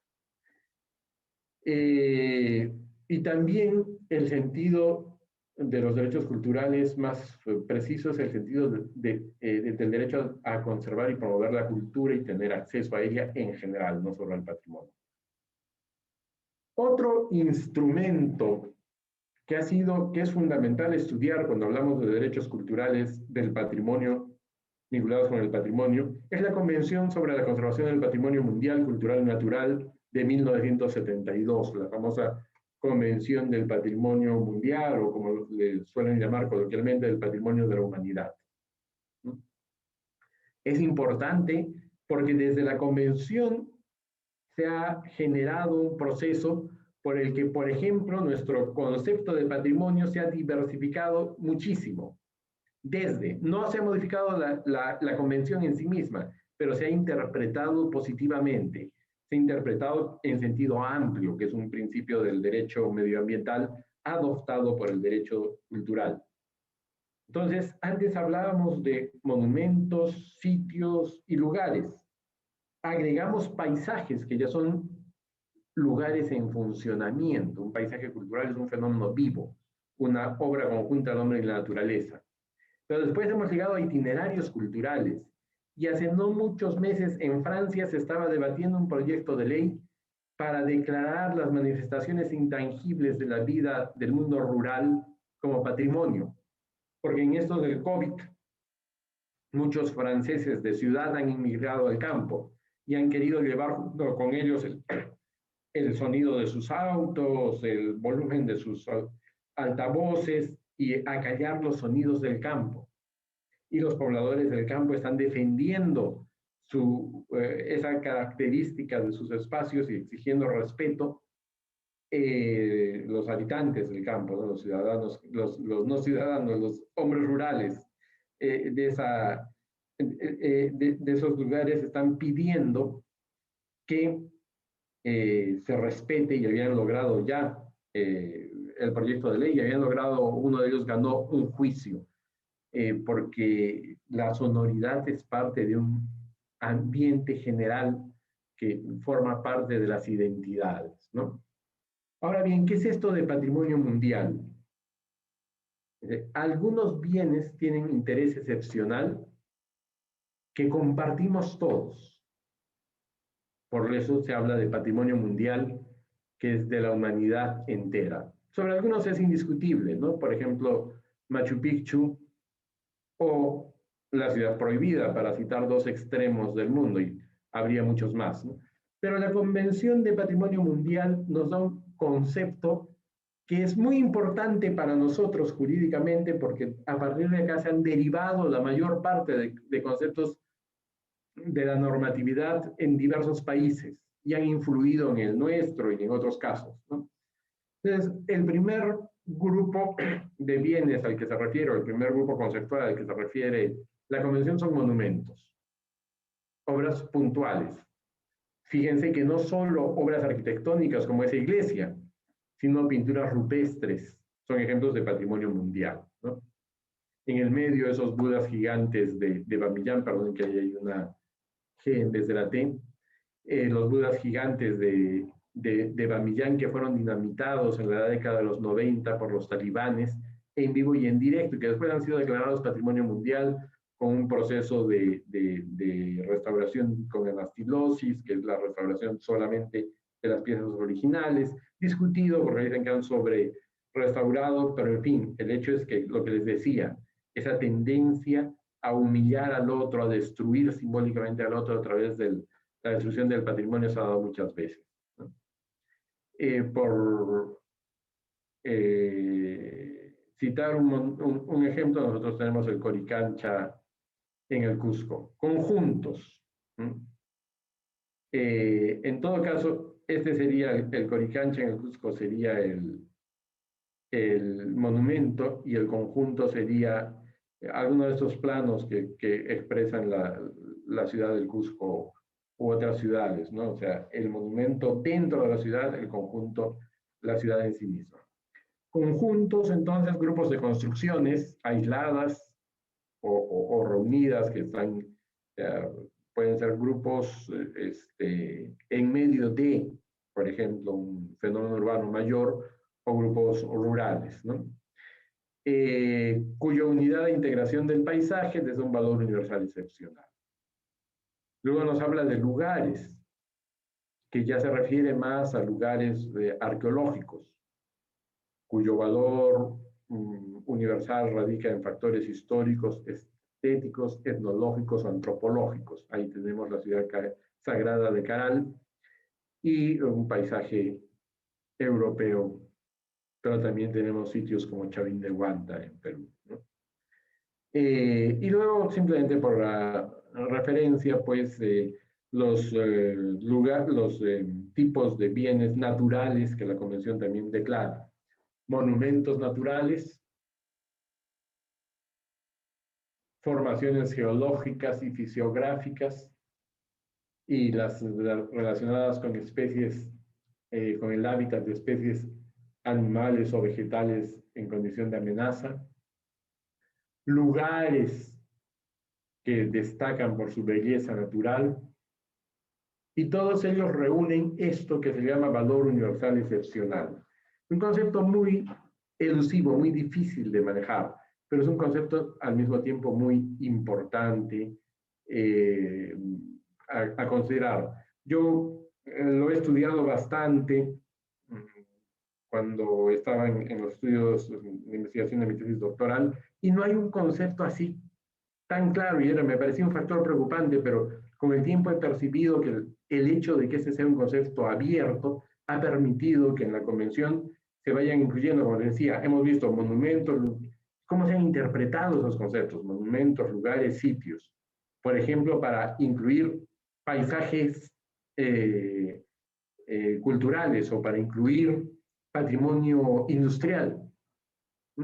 Y también el sentido de los derechos culturales más preciso es el sentido del derecho a conservar y promover la cultura y tener acceso a ella en general, no solo al patrimonio. Otro instrumento que es fundamental estudiar cuando hablamos de derechos culturales del patrimonio, vinculados con el patrimonio, es la Convención sobre la Conservación del Patrimonio Mundial, Cultural y Natural de 1972, la famosa Convención del Patrimonio Mundial, o como le suelen llamar coloquialmente, del Patrimonio de la Humanidad. Es importante porque desde la Convención se ha generado un proceso por el que, por ejemplo, nuestro concepto de patrimonio se ha diversificado muchísimo. No se ha modificado la convención en sí misma, pero se ha interpretado positivamente, se ha interpretado en sentido amplio, que es un principio del derecho medioambiental adoptado por el derecho cultural. Entonces, antes hablábamos de monumentos, sitios y lugares. Agregamos paisajes, que ya son lugares en funcionamiento. Un paisaje cultural es un fenómeno vivo, una obra conjunta del hombre y la naturaleza. Pero después hemos llegado a itinerarios culturales. Y hace no muchos meses en Francia se estaba debatiendo un proyecto de ley para declarar las manifestaciones intangibles de la vida del mundo rural como patrimonio. Porque en esto del COVID, muchos franceses de ciudad han inmigrado al campo y han querido llevar junto con ellos el sonido de sus autos, el volumen de sus altavoces y acallar los sonidos del campo. Y los pobladores del campo están defendiendo esa característica de sus espacios y exigiendo respeto. Los habitantes del campo, ¿no? Los ciudadanos, los no ciudadanos, los hombres rurales de esos lugares están pidiendo que se respete, y habían logrado ya el proyecto de ley, y habían logrado, uno de ellos ganó un juicio, porque la sonoridad es parte de un ambiente general que forma parte de las identidades, ¿no? Ahora bien, ¿qué es esto de patrimonio mundial? Algunos bienes tienen interés excepcional que compartimos todos. Por eso se habla de patrimonio mundial, que es de la humanidad entera. Sobre algunos es indiscutible, ¿no? Por ejemplo, Machu Picchu o la ciudad prohibida, para citar dos extremos del mundo, y habría muchos más, ¿no? Pero la Convención de Patrimonio Mundial nos da un concepto que es muy importante para nosotros jurídicamente, porque a partir de acá se han derivado la mayor parte de conceptos de la normatividad en diversos países y han influido en el nuestro y en otros casos, ¿no? Entonces, el primer grupo de bienes al que se refiere, o el primer grupo conceptual al que se refiere la Convención, son monumentos, obras puntuales. Fíjense que no solo obras arquitectónicas como esa iglesia, sino pinturas rupestres, son ejemplos de patrimonio mundial, ¿no? En el medio, esos budas gigantes de Bamiyan, perdón que ahí hay una G en vez de la T, los budas gigantes de Bamiyan, que fueron dinamitados en la década de los 90 por los talibanes, en vivo y en directo, y que después han sido declarados patrimonio mundial con un proceso de restauración con anastilosis, que es la restauración solamente de las piezas originales, discutido porque dicen que han sobre restaurado, pero en fin, el hecho es que lo que les decía, esa tendencia a humillar al otro, a destruir simbólicamente al otro a través de la destrucción del patrimonio se ha dado muchas veces, ¿no? Por citar un ejemplo, nosotros tenemos el Coricancha en el Cusco, conjuntos, ¿no? En todo caso, este sería el Coricancha en el Cusco, sería el monumento, y el conjunto sería alguno de estos planos que expresan la ciudad del Cusco u otras ciudades, ¿no? O sea, el monumento dentro de la ciudad, el conjunto, la ciudad en sí misma. Conjuntos, entonces, grupos de construcciones aisladas o reunidas que están, pueden ser grupos en medio de, por ejemplo, un fenómeno urbano mayor, o grupos rurales, ¿no? Cuya unidad de integración del paisaje desde un valor universal excepcional. Luego nos habla de lugares, que ya se refiere más a lugares arqueológicos, cuyo valor universal radica en factores históricos, estéticos, etnológicos, antropológicos. Ahí tenemos la ciudad sagrada de Caral y un paisaje europeo, pero también tenemos sitios como Chavín de Huanta en Perú, ¿no? Y luego, simplemente por la referencia, pues los tipos de bienes naturales que la Convención también declara. Monumentos naturales, formaciones geológicas y fisiográficas, y las relacionadas con especies, con el hábitat de especies animales o vegetales en condición de amenaza, lugares que destacan por su belleza natural, y todos ellos reúnen esto que se llama valor universal excepcional. Un concepto muy elusivo, muy difícil de manejar, pero es un concepto al mismo tiempo muy importante a considerar. Yo lo he estudiado bastante cuando estaba en los estudios de investigación de mi tesis doctoral, y no hay un concepto así tan claro, y me parecía un factor preocupante, pero con el tiempo he percibido que el hecho de que ese sea un concepto abierto ha permitido que en la convención se vayan incluyendo, como decía, hemos visto monumentos, cómo se han interpretado esos conceptos, monumentos, lugares, sitios. Por ejemplo, para incluir paisajes culturales, o para incluir patrimonio industrial, ¿sí?,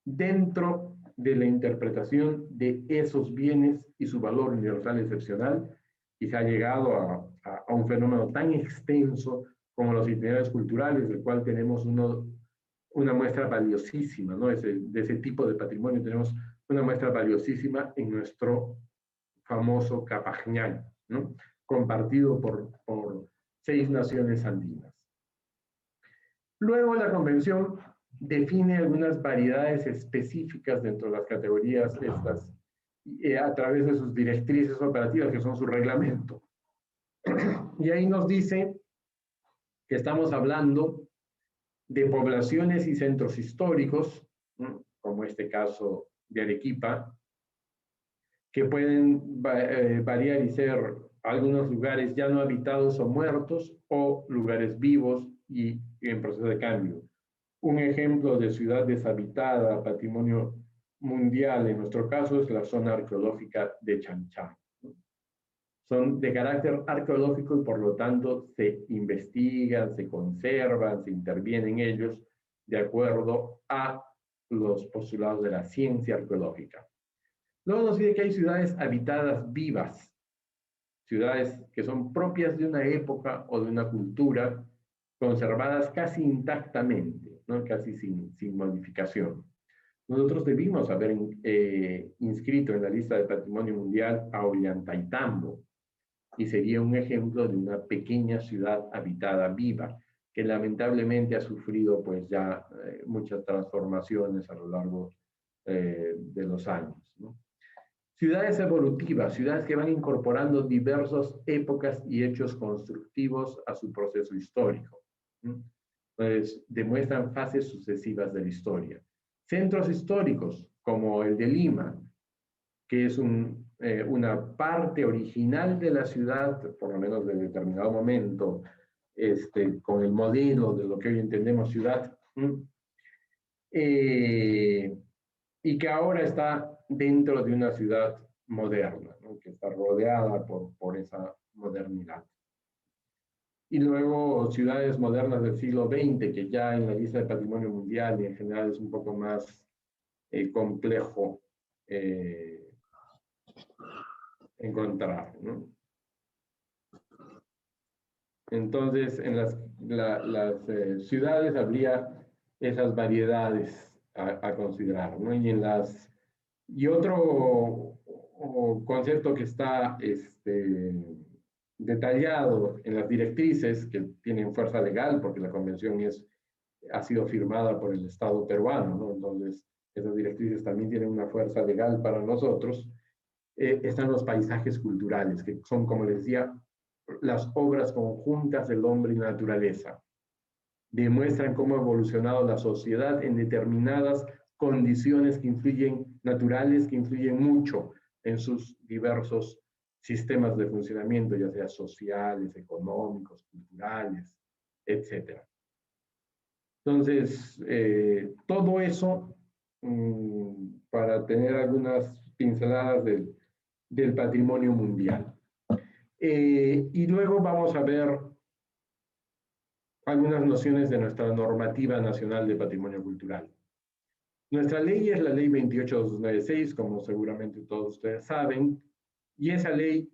dentro de la interpretación de esos bienes y su valor universal excepcional, y se ha llegado a un fenómeno tan extenso como los itinerarios culturales, del cual tenemos una muestra valiosísima, ¿no? De ese tipo de patrimonio tenemos una muestra valiosísima en nuestro famoso Capajñán, ¿no?, compartido por 6 naciones andinas. Luego la convención define algunas variedades específicas dentro de las categorías estas, a través de sus directrices operativas, que son su reglamento. Y ahí nos dice que estamos hablando de poblaciones y centros históricos, ¿no?, como este caso de Arequipa, que pueden variar y ser algunos lugares ya no habitados o muertos, o lugares vivos y en proceso de cambio. Un ejemplo de ciudad deshabitada, patrimonio mundial, en nuestro caso, es la zona arqueológica de Chanchán. Son de carácter arqueológico y por lo tanto se investigan, se conservan, se interviene en ellos de acuerdo a los postulados de la ciencia arqueológica. Luego nos dice que hay ciudades habitadas vivas, ciudades que son propias de una época o de una cultura, conservadas casi intactamente, ¿no?, casi sin modificación. Nosotros debimos haber inscrito en la lista de Patrimonio Mundial a Ollantaytambo, y sería un ejemplo de una pequeña ciudad habitada viva, que lamentablemente ha sufrido pues ya muchas transformaciones a lo largo de los años, ¿no? Ciudades evolutivas, ciudades que van incorporando diversas épocas y hechos constructivos a su proceso histórico. Entonces, demuestran fases sucesivas de la historia. Centros históricos, como el de Lima, que es una parte original de la ciudad, por lo menos de determinado momento, con el modelo de lo que hoy entendemos ciudad, y que ahora está dentro de una ciudad moderna, ¿no? Que está rodeada por esa modernidad. Y luego ciudades modernas del siglo XX, que ya en la lista de patrimonio mundial y en general es un poco más complejo encontrar, ¿no? Entonces, en las ciudades habría esas variedades a considerar, ¿no? Y otro concepto que está detallado en las directrices, que tienen fuerza legal, porque la convención ha sido firmada por el Estado peruano, ¿no? Entonces, esas directrices también tienen una fuerza legal para nosotros. Están los paisajes culturales, que son, como les decía, las obras conjuntas del hombre y la naturaleza. Demuestran cómo ha evolucionado la sociedad en determinadas condiciones naturales que influyen mucho en sus diversos sistemas de funcionamiento, ya sea sociales, económicos, culturales, etc. Entonces, todo eso para tener algunas pinceladas del patrimonio mundial. Y luego vamos a ver algunas nociones de nuestra normativa nacional de patrimonio cultural. Nuestra ley es la ley 28296, como seguramente todos ustedes saben, y esa ley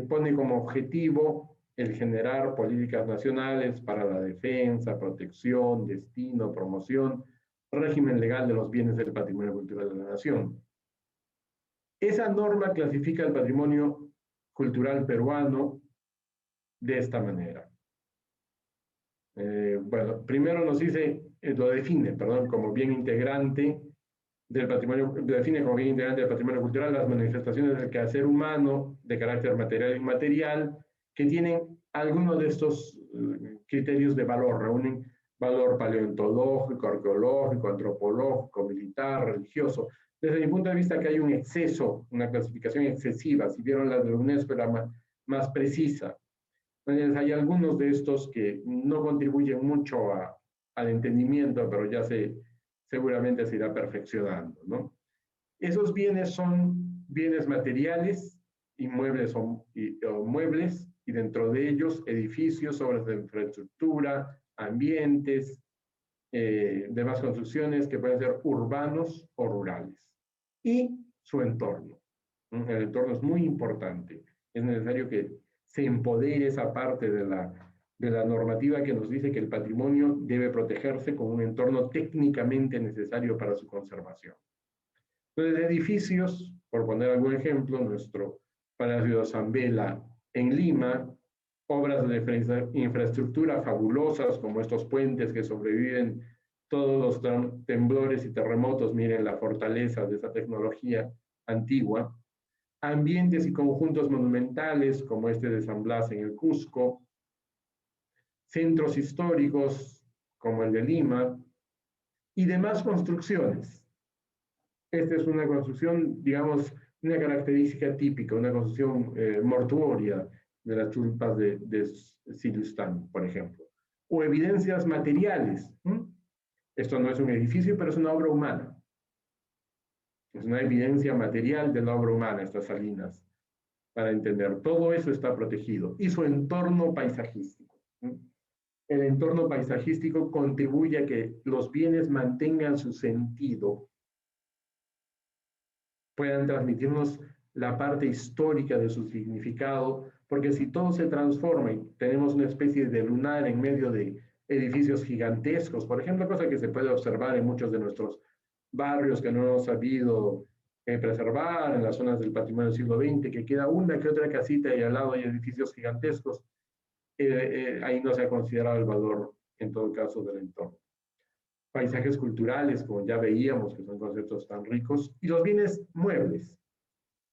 pone como objetivo el generar políticas nacionales para la defensa, protección, destino, promoción, régimen legal de los bienes del patrimonio cultural de la nación. Esa norma clasifica el patrimonio cultural peruano de esta manera. Bueno, primero nos dice, lo define, perdón, como bien integrante del patrimonio, define como bien integrante del patrimonio cultural las manifestaciones del quehacer humano de carácter material e inmaterial que tienen algunos de estos criterios de valor, reúnen valor paleontológico, arqueológico, antropológico, militar, religioso. Desde mi punto de vista que hay un exceso, una clasificación excesiva, si vieron la de la UNESCO era más precisa. Entonces, hay algunos de estos que no contribuyen mucho al entendimiento, pero ya seguramente se irá perfeccionando, ¿no? Esos bienes son bienes materiales, inmuebles o muebles, y dentro de ellos edificios, obras de infraestructura, ambientes, demás construcciones que pueden ser urbanos o rurales. Y su entorno. El entorno es muy importante. Es necesario que se empodere esa parte de la normativa que nos dice que el patrimonio debe protegerse con un entorno técnicamente necesario para su conservación. Entonces, edificios, por poner algún ejemplo, nuestro Palacio de Zambela en Lima, obras de infraestructura fabulosas como estos puentes que sobreviven todos los temblores y terremotos, miren la fortaleza de esa tecnología antigua, ambientes y conjuntos monumentales como este de San Blas en el Cusco, centros históricos como el de Lima y demás construcciones. Esta es una construcción, digamos, una característica típica, una construcción mortuoria de las tulpas de Silustán, por ejemplo. O evidencias materiales. Esto no es un edificio, pero es una obra humana. Es una evidencia material de la obra humana, estas salinas, para entender. Todo eso está protegido. Y su entorno paisajístico. El entorno paisajístico contribuye a que los bienes mantengan su sentido, puedan transmitirnos la parte histórica de su significado, porque si todo se transforma y tenemos una especie de lunar en medio de edificios gigantescos, por ejemplo, cosa que se puede observar en muchos de nuestros barrios que no hemos sabido preservar, en las zonas del patrimonio del siglo XX, que queda una que otra casita y al lado hay edificios gigantescos, ahí no se ha considerado el valor, en todo caso, del entorno. Paisajes culturales, como ya veíamos, que son conceptos tan ricos, y los bienes muebles.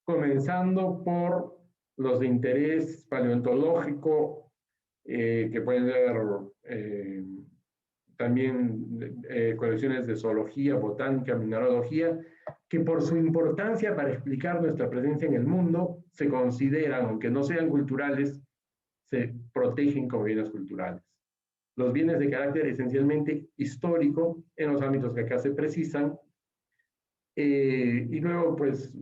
comenzando por los de interés paleontológico, que pueden ser también colecciones de zoología, botánica, mineralogía, que por su importancia para explicar nuestra presencia en el mundo, se consideran, aunque no sean culturales, se protegen como bienes culturales. Los bienes de carácter esencialmente histórico, en los ámbitos que acá se precisan, y luego, pues,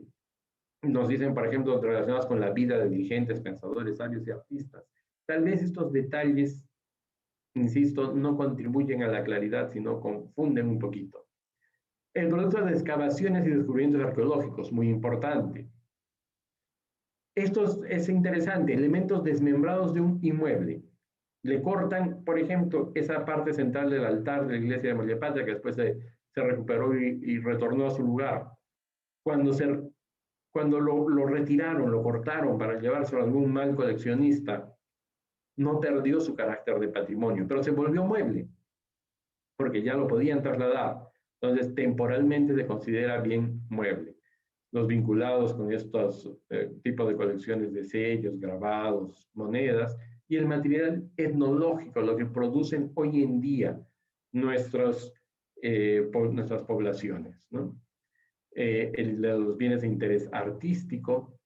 nos dicen, por ejemplo, relacionados con la vida de dirigentes, pensadores, sabios y artistas. Tal vez estos detalles, insisto, no contribuyen a la claridad, sino confunden un poquito. El producto de excavaciones y descubrimientos arqueológicos, muy importante. Esto es interesante, elementos desmembrados de un inmueble. Le cortan, por ejemplo, esa parte central del altar de la iglesia de Mollepatria, que después se recuperó y retornó a su lugar. Cuando lo retiraron, lo cortaron para llevárselo a algún mal coleccionista, no perdió su carácter de patrimonio, pero se volvió mueble, porque ya lo podían trasladar. Entonces, temporalmente se considera bien mueble. Los vinculados con estos tipos de colecciones de sellos, grabados, monedas, y el material etnológico, lo que producen hoy en día nuestras poblaciones, ¿no? Los bienes de interés artístico,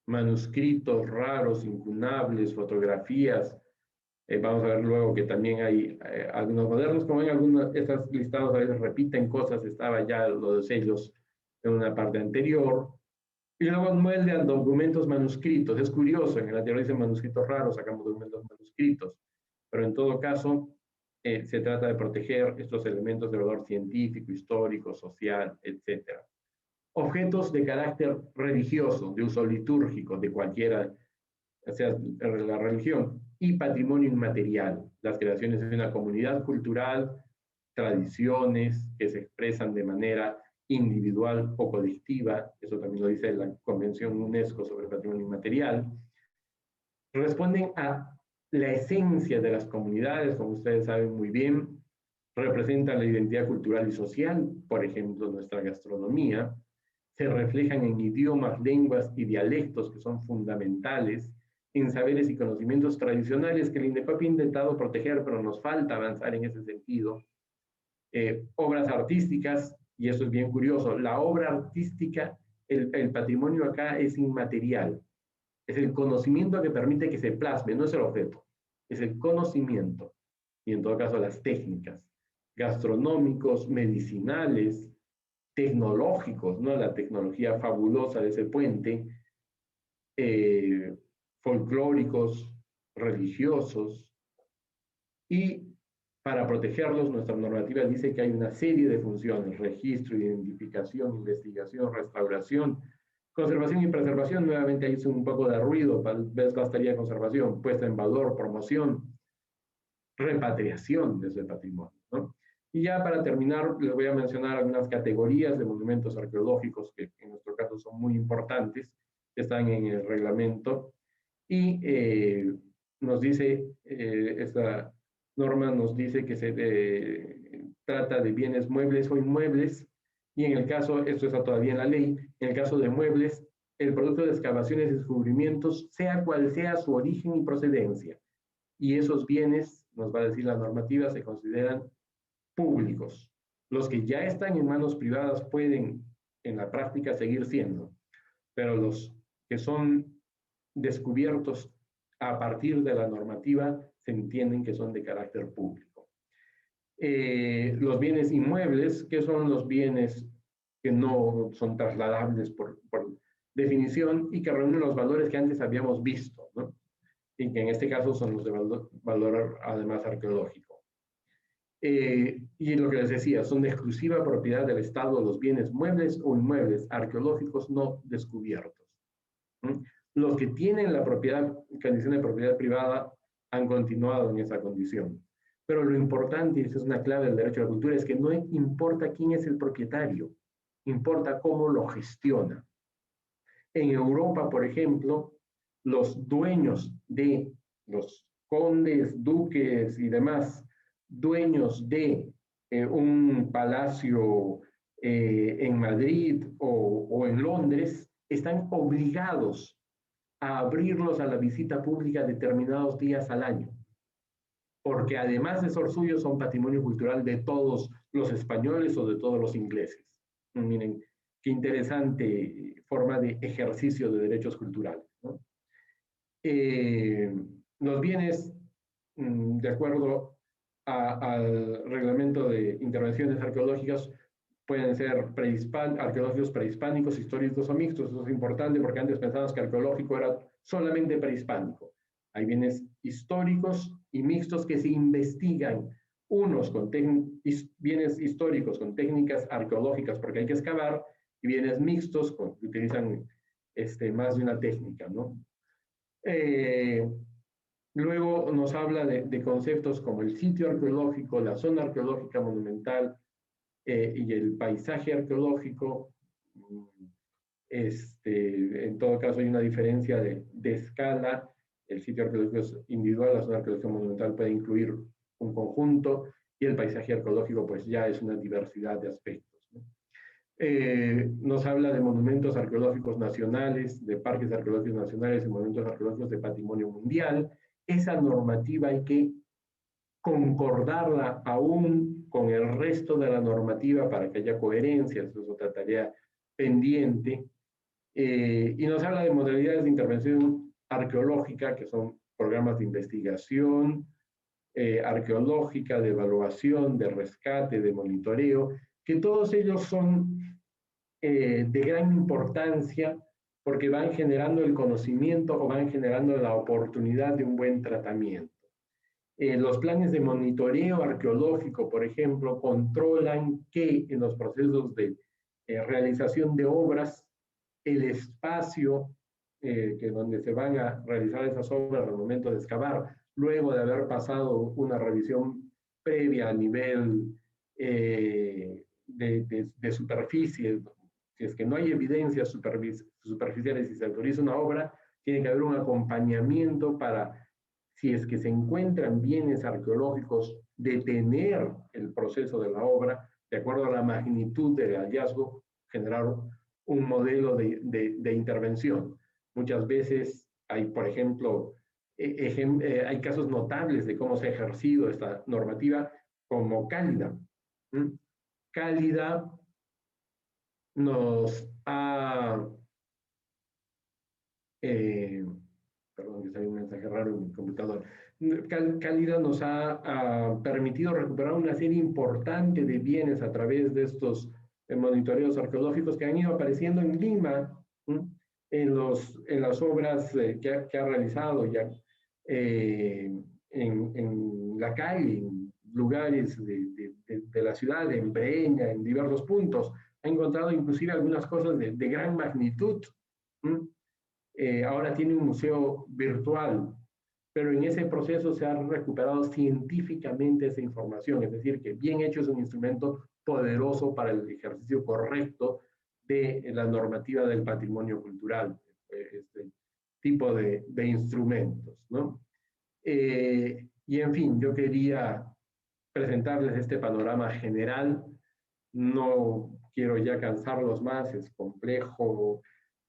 manuscritos raros, incunables, fotografías. Vamos a ver luego que también hay algunos modernos, como en algunos de estos listados a veces repiten cosas, estaba ya lo de sellos en una parte anterior. Y luego mueldean documentos manuscritos. Es curioso, en el anterior dice manuscritos raros, sacamos documentos manuscritos, pero en todo caso se trata de proteger estos elementos de valor científico, histórico, social, etc. Objetos de carácter religioso, de uso litúrgico, de cualquiera, sea la religión, y patrimonio inmaterial, las creaciones de una comunidad cultural, tradiciones que se expresan de manera individual o colectiva, eso también lo dice la Convención UNESCO sobre Patrimonio Inmaterial, responden a la esencia de las comunidades, como ustedes saben muy bien, representan la identidad cultural y social, por ejemplo, nuestra gastronomía, se reflejan en idiomas, lenguas y dialectos que son fundamentales, en saberes y conocimientos tradicionales que el INDECOPI ha intentado proteger, pero nos falta avanzar en ese sentido. Obras artísticas, y eso es bien curioso, la obra artística, el patrimonio acá es inmaterial, es el conocimiento que permite que se plasme, no es el objeto, es el conocimiento, y en todo caso las técnicas, gastronómicos, medicinales, tecnológicos, ¿no? La tecnología fabulosa de ese puente, folclóricos, religiosos, y para protegerlos, nuestra normativa dice que hay una serie de funciones: registro, identificación, investigación, restauración, conservación y preservación. Nuevamente ahí hizo un poco de ruido, tal vez bastaría conservación, puesta en valor, promoción, repatriación de ese patrimonio, ¿no? Y ya para terminar, les voy a mencionar algunas categorías de monumentos arqueológicos que en nuestro caso son muy importantes, que están en el reglamento. Y nos dice, esta norma nos dice que se trata de bienes muebles o inmuebles, y en el caso, esto está todavía en la ley, en el caso de muebles, el producto de excavaciones y descubrimientos, sea cual sea su origen y procedencia, y esos bienes, nos va a decir la normativa, se consideran públicos. Los que ya están en manos privadas pueden en la práctica seguir siendo, pero los que son descubiertos a partir de la normativa se entienden que son de carácter público. Los bienes inmuebles, que son los bienes que no son trasladables por definición y que reúnen los valores que antes habíamos visto, ¿no? Y que en este caso son los de valor además arqueológico. Y lo que les decía, son de exclusiva propiedad del Estado los bienes muebles o inmuebles arqueológicos no descubiertos. Los que tienen la condición de propiedad privada han continuado en esa condición. Pero lo importante, y esa es una clave del derecho a la cultura, es que no importa quién es el propietario, importa cómo lo gestiona. En Europa, por ejemplo, los dueños de los condes, duques y demás, dueños de un palacio en Madrid o en Londres, están obligados a abrirlos a la visita pública determinados días al año, porque además de ser suyos, son patrimonio cultural de todos los españoles o de todos los ingleses. Miren, qué interesante forma de ejercicio de derechos culturales, ¿no? Los bienes, de acuerdo al reglamento de intervenciones arqueológicas, pueden ser arqueológicos prehispánicos, históricos o mixtos. Eso es importante porque antes pensábamos que arqueológico era solamente prehispánico. Hay bienes históricos y mixtos que se investigan, unos con bienes históricos con técnicas arqueológicas porque hay que excavar, y bienes mixtos que utilizan más de una técnica, ¿no? Luego nos habla de conceptos como el sitio arqueológico, la zona arqueológica monumental y el paisaje arqueológico. En todo caso hay una diferencia de escala. El sitio arqueológico es individual, la zona arqueológica monumental puede incluir un conjunto y el paisaje arqueológico pues ya es una diversidad de aspectos, ¿no? Nos habla de monumentos arqueológicos nacionales, de parques arqueológicos nacionales y monumentos arqueológicos de patrimonio mundial. Esa normativa hay que concordarla aún con el resto de la normativa para que haya coherencia. Eso es otra tarea pendiente. Y nos habla de modalidades de intervención arqueológica, que son programas de investigación arqueológica, de evaluación, de rescate, de monitoreo, que todos ellos son de gran importancia porque van generando el conocimiento o van generando la oportunidad de un buen tratamiento. Los planes de monitoreo arqueológico, por ejemplo, controlan que en los procesos de realización de obras, el espacio donde se van a realizar esas obras al momento de excavar, luego de haber pasado una revisión previa a nivel de superficie, si es que no hay evidencias superficiales y se autoriza una obra, tiene que haber un acompañamiento para, si es que se encuentran bienes arqueológicos, detener el proceso de la obra, de acuerdo a la magnitud del hallazgo, generar un modelo de intervención. Muchas veces hay, por ejemplo, hay casos notables de cómo se ha ejercido esta normativa, como Cálida. Cálida nos ha... perdón, que salió un mensaje raro en mi computador. Cálida nos ha permitido recuperar una serie importante de bienes a través de estos monitoreos arqueológicos que han ido apareciendo en Lima, en las obras que ha realizado ya en la calle, en lugares de la ciudad, en Breña, en diversos puntos. Ha encontrado inclusive algunas cosas de gran magnitud. Ahora tiene un museo virtual, pero en ese proceso se ha recuperado científicamente esa información, es decir, que bien hecho es un instrumento poderoso para el ejercicio correcto de la normativa del patrimonio cultural, este tipo de instrumentos, ¿no? Y en fin, yo quería presentarles este panorama general. No quiero ya cansarlos más, es complejo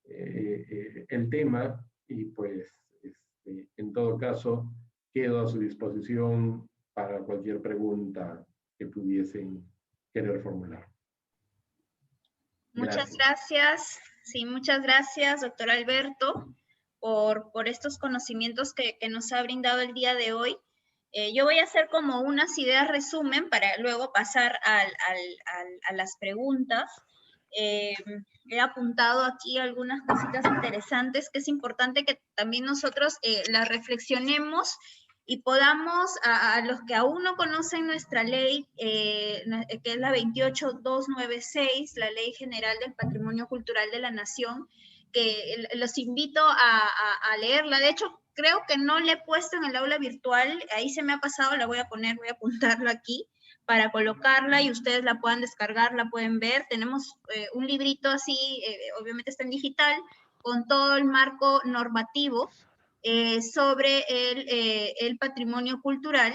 el tema y pues en todo caso quedo a su disposición para cualquier pregunta que pudiesen querer formular. Muchas gracias. Sí, muchas gracias, doctor Alberto, por estos conocimientos que nos ha brindado el día de hoy. Yo voy a hacer como unas ideas resumen para luego pasar a las preguntas. He apuntado aquí algunas cositas interesantes que es importante que también nosotros las reflexionemos y podamos, a los que aún no conocen nuestra ley, que es la 28296, la Ley General del Patrimonio Cultural de la Nación, que los invito a leerla. De hecho, creo que no la he puesto en el aula virtual, ahí se me ha pasado, la voy a poner, voy a apuntarlo aquí para colocarla y ustedes la puedan descargar, la pueden ver. Tenemos un librito así, obviamente está en digital, con todo el marco normativo sobre el patrimonio cultural.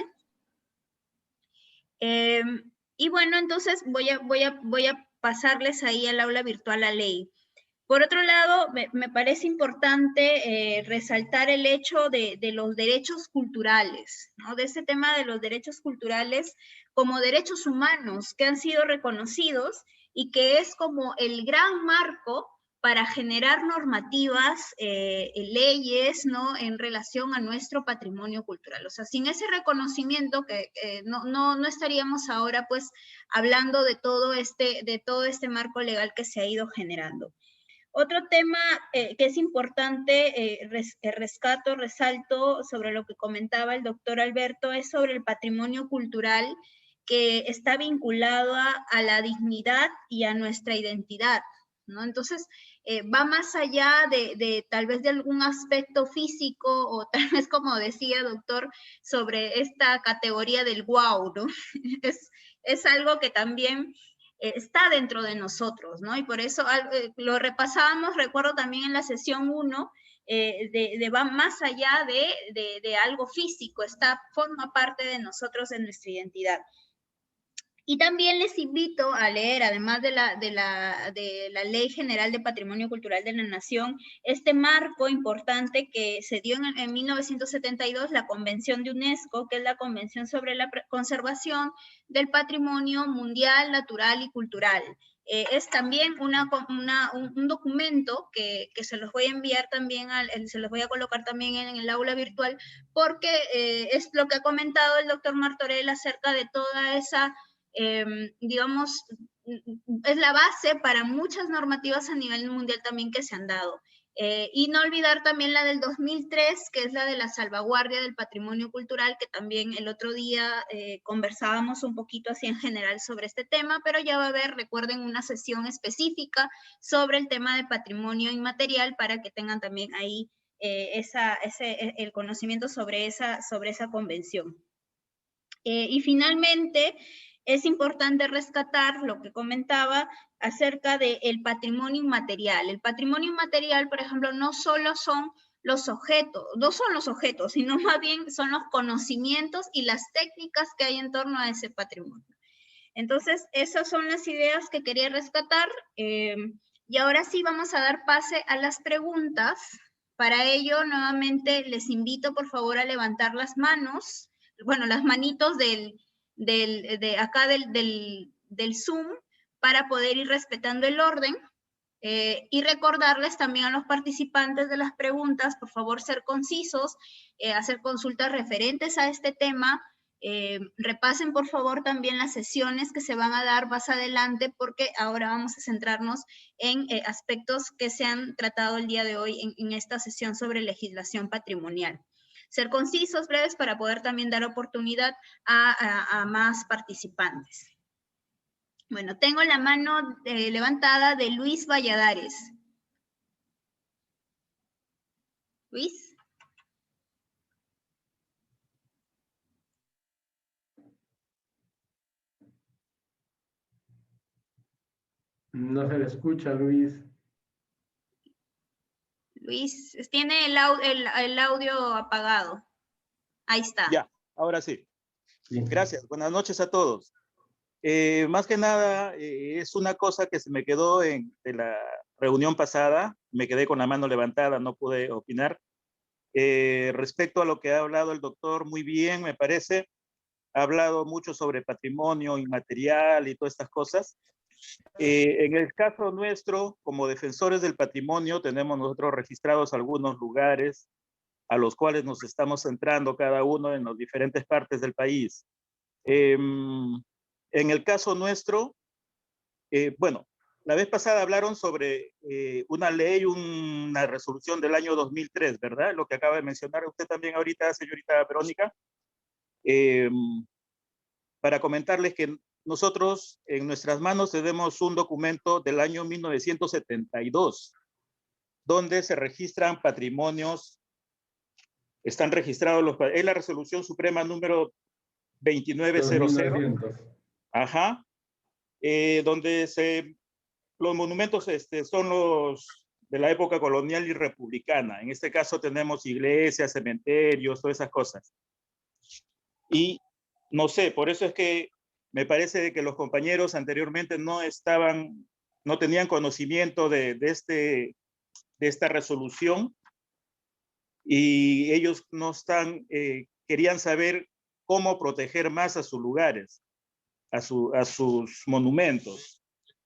Y bueno, entonces voy a pasarles ahí al aula virtual la ley. Por otro lado, me parece importante resaltar el hecho de los derechos culturales, ¿no? De ese tema de los derechos culturales como derechos humanos que han sido reconocidos y que es como el gran marco para generar normativas, leyes, ¿no? En relación a nuestro patrimonio cultural. O sea, sin ese reconocimiento no estaríamos ahora pues hablando de todo este marco legal que se ha ido generando. Otro tema que es importante, resalto sobre lo que comentaba el doctor Alberto, es sobre el patrimonio cultural que está vinculado a la dignidad y a nuestra identidad, ¿no? Entonces, va más allá de tal vez de algún aspecto físico o tal vez, como decía doctor, sobre esta categoría del wow, ¿no? Es algo que también está dentro de nosotros, ¿no? Y por eso lo repasábamos, recuerdo también en la sesión 1, va más allá de algo físico, forma parte de nosotros, de nuestra identidad. Y también les invito a leer, además de la Ley General de Patrimonio Cultural de la Nación, este marco importante que se dio en 1972, la Convención de UNESCO, que es la Convención sobre la Conservación del Patrimonio Mundial, Natural y Cultural. Es también un documento que se los voy a enviar también, se los voy a colocar también en el aula virtual, porque es lo que ha comentado el doctor Martorell acerca de toda esa digamos, es la base para muchas normativas a nivel mundial también que se han dado. Y no olvidar también la del 2003, que es la de la salvaguardia del patrimonio cultural, que también el otro día conversábamos un poquito así en general sobre este tema, pero ya va a haber, recuerden, una sesión específica sobre el tema de patrimonio inmaterial para que tengan también ahí el conocimiento sobre esa convención. Y finalmente, es importante rescatar lo que comentaba acerca del patrimonio inmaterial. El patrimonio inmaterial, por ejemplo, no solo son los objetos, sino más bien son los conocimientos y las técnicas que hay en torno a ese patrimonio. Entonces, esas son las ideas que quería rescatar. Y ahora sí vamos a dar pase a las preguntas. Para ello, nuevamente, les invito, por favor, a levantar las manos, bueno, las manitos de acá del Zoom, para poder ir respetando el orden. Y recordarles también a los participantes de las preguntas, por favor, ser concisos, hacer consultas referentes a este tema. Repasen, por favor, también las sesiones que se van a dar más adelante, porque ahora vamos a centrarnos en aspectos que se han tratado el día de hoy en esta sesión sobre legislación patrimonial. Ser concisos, breves, para poder también dar oportunidad a más participantes. Bueno, tengo la mano levantada de Luis Valladares. Luis. No se le escucha, Luis. Luis, tiene el audio apagado. Ahí está. Ya, ahora sí. Sí. Gracias. Buenas noches a todos. Más que nada, es una cosa que se me quedó de la reunión pasada. Me quedé con la mano levantada, no pude opinar. Respecto a lo que ha hablado el doctor, muy bien, me parece. Ha hablado mucho sobre patrimonio inmaterial y todas estas cosas. En el caso nuestro, como defensores del patrimonio, tenemos nosotros registrados algunos lugares a los cuales nos estamos centrando cada uno en las diferentes partes del país. En el caso nuestro, bueno, la vez pasada hablaron sobre una ley, una resolución del año 2003, ¿verdad? Lo que acaba de mencionar usted también ahorita, señorita Verónica. Para comentarles que nosotros en nuestras manos tenemos un documento del año 1972, donde se registran patrimonios, están registrados es la resolución suprema número 2900. 2900. Ajá. Donde los monumentos son los de la época colonial y republicana. En este caso tenemos iglesias, cementerios, todas esas cosas. Y no sé, por eso es que Me parece que los compañeros anteriormente no tenían conocimiento de esta resolución, y ellos no querían saber cómo proteger más a sus lugares, a sus monumentos.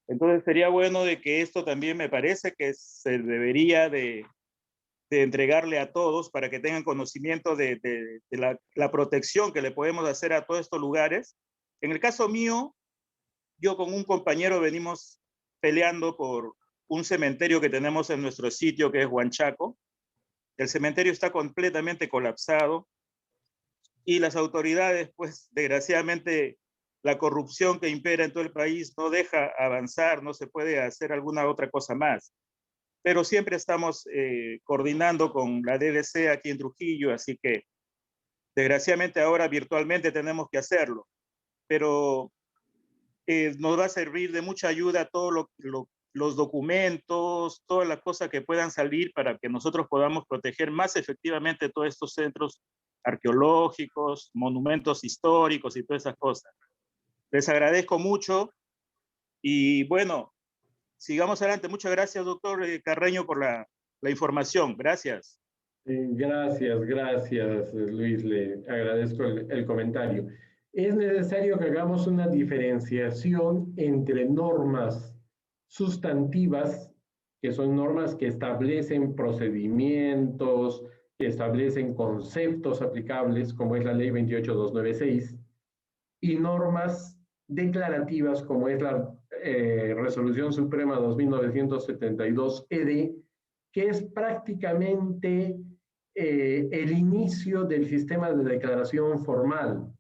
Entonces sería bueno de que esto también me parece que se debería de entregarle a todos para que tengan conocimiento de la protección que le podemos hacer a todos estos lugares. En el caso mío, yo con un compañero venimos peleando por un cementerio que tenemos en nuestro sitio, que es Huanchaco. El cementerio está completamente colapsado y las autoridades, pues desgraciadamente, la corrupción que impera en todo el país no deja avanzar, no se puede hacer alguna otra cosa más. Pero siempre estamos coordinando con la DDC aquí en Trujillo, así que desgraciadamente ahora virtualmente tenemos que hacerlo. Pero nos va a servir de mucha ayuda todos los documentos, todas las cosas que puedan salir para que nosotros podamos proteger más efectivamente todos estos centros arqueológicos, monumentos históricos y todas esas cosas. Les agradezco mucho y bueno, sigamos adelante. Muchas gracias, doctor Carreño, por la información. Gracias. Gracias, Luis. Le agradezco el comentario. Es necesario que hagamos una diferenciación entre normas sustantivas, que son normas que establecen procedimientos, que establecen conceptos aplicables, como es la Ley 28296, y normas declarativas, como es la Resolución Suprema 2972-ED, que es prácticamente el inicio del sistema de declaración formal.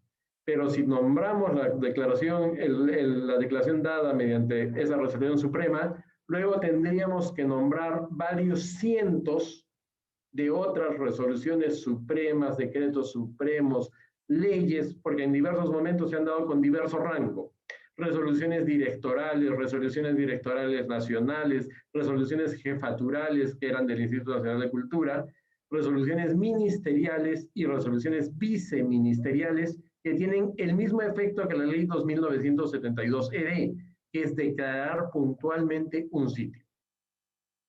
Pero si nombramos la declaración, la declaración dada mediante esa resolución suprema, luego tendríamos que nombrar varios cientos de otras resoluciones supremas, decretos supremos, leyes, porque en diversos momentos se han dado con diverso rango. Resoluciones directorales nacionales, resoluciones jefaturales que eran del Instituto Nacional de Cultura, resoluciones ministeriales y resoluciones viceministeriales que tienen el mismo efecto que la Ley 2972-ED, que es declarar puntualmente un sitio.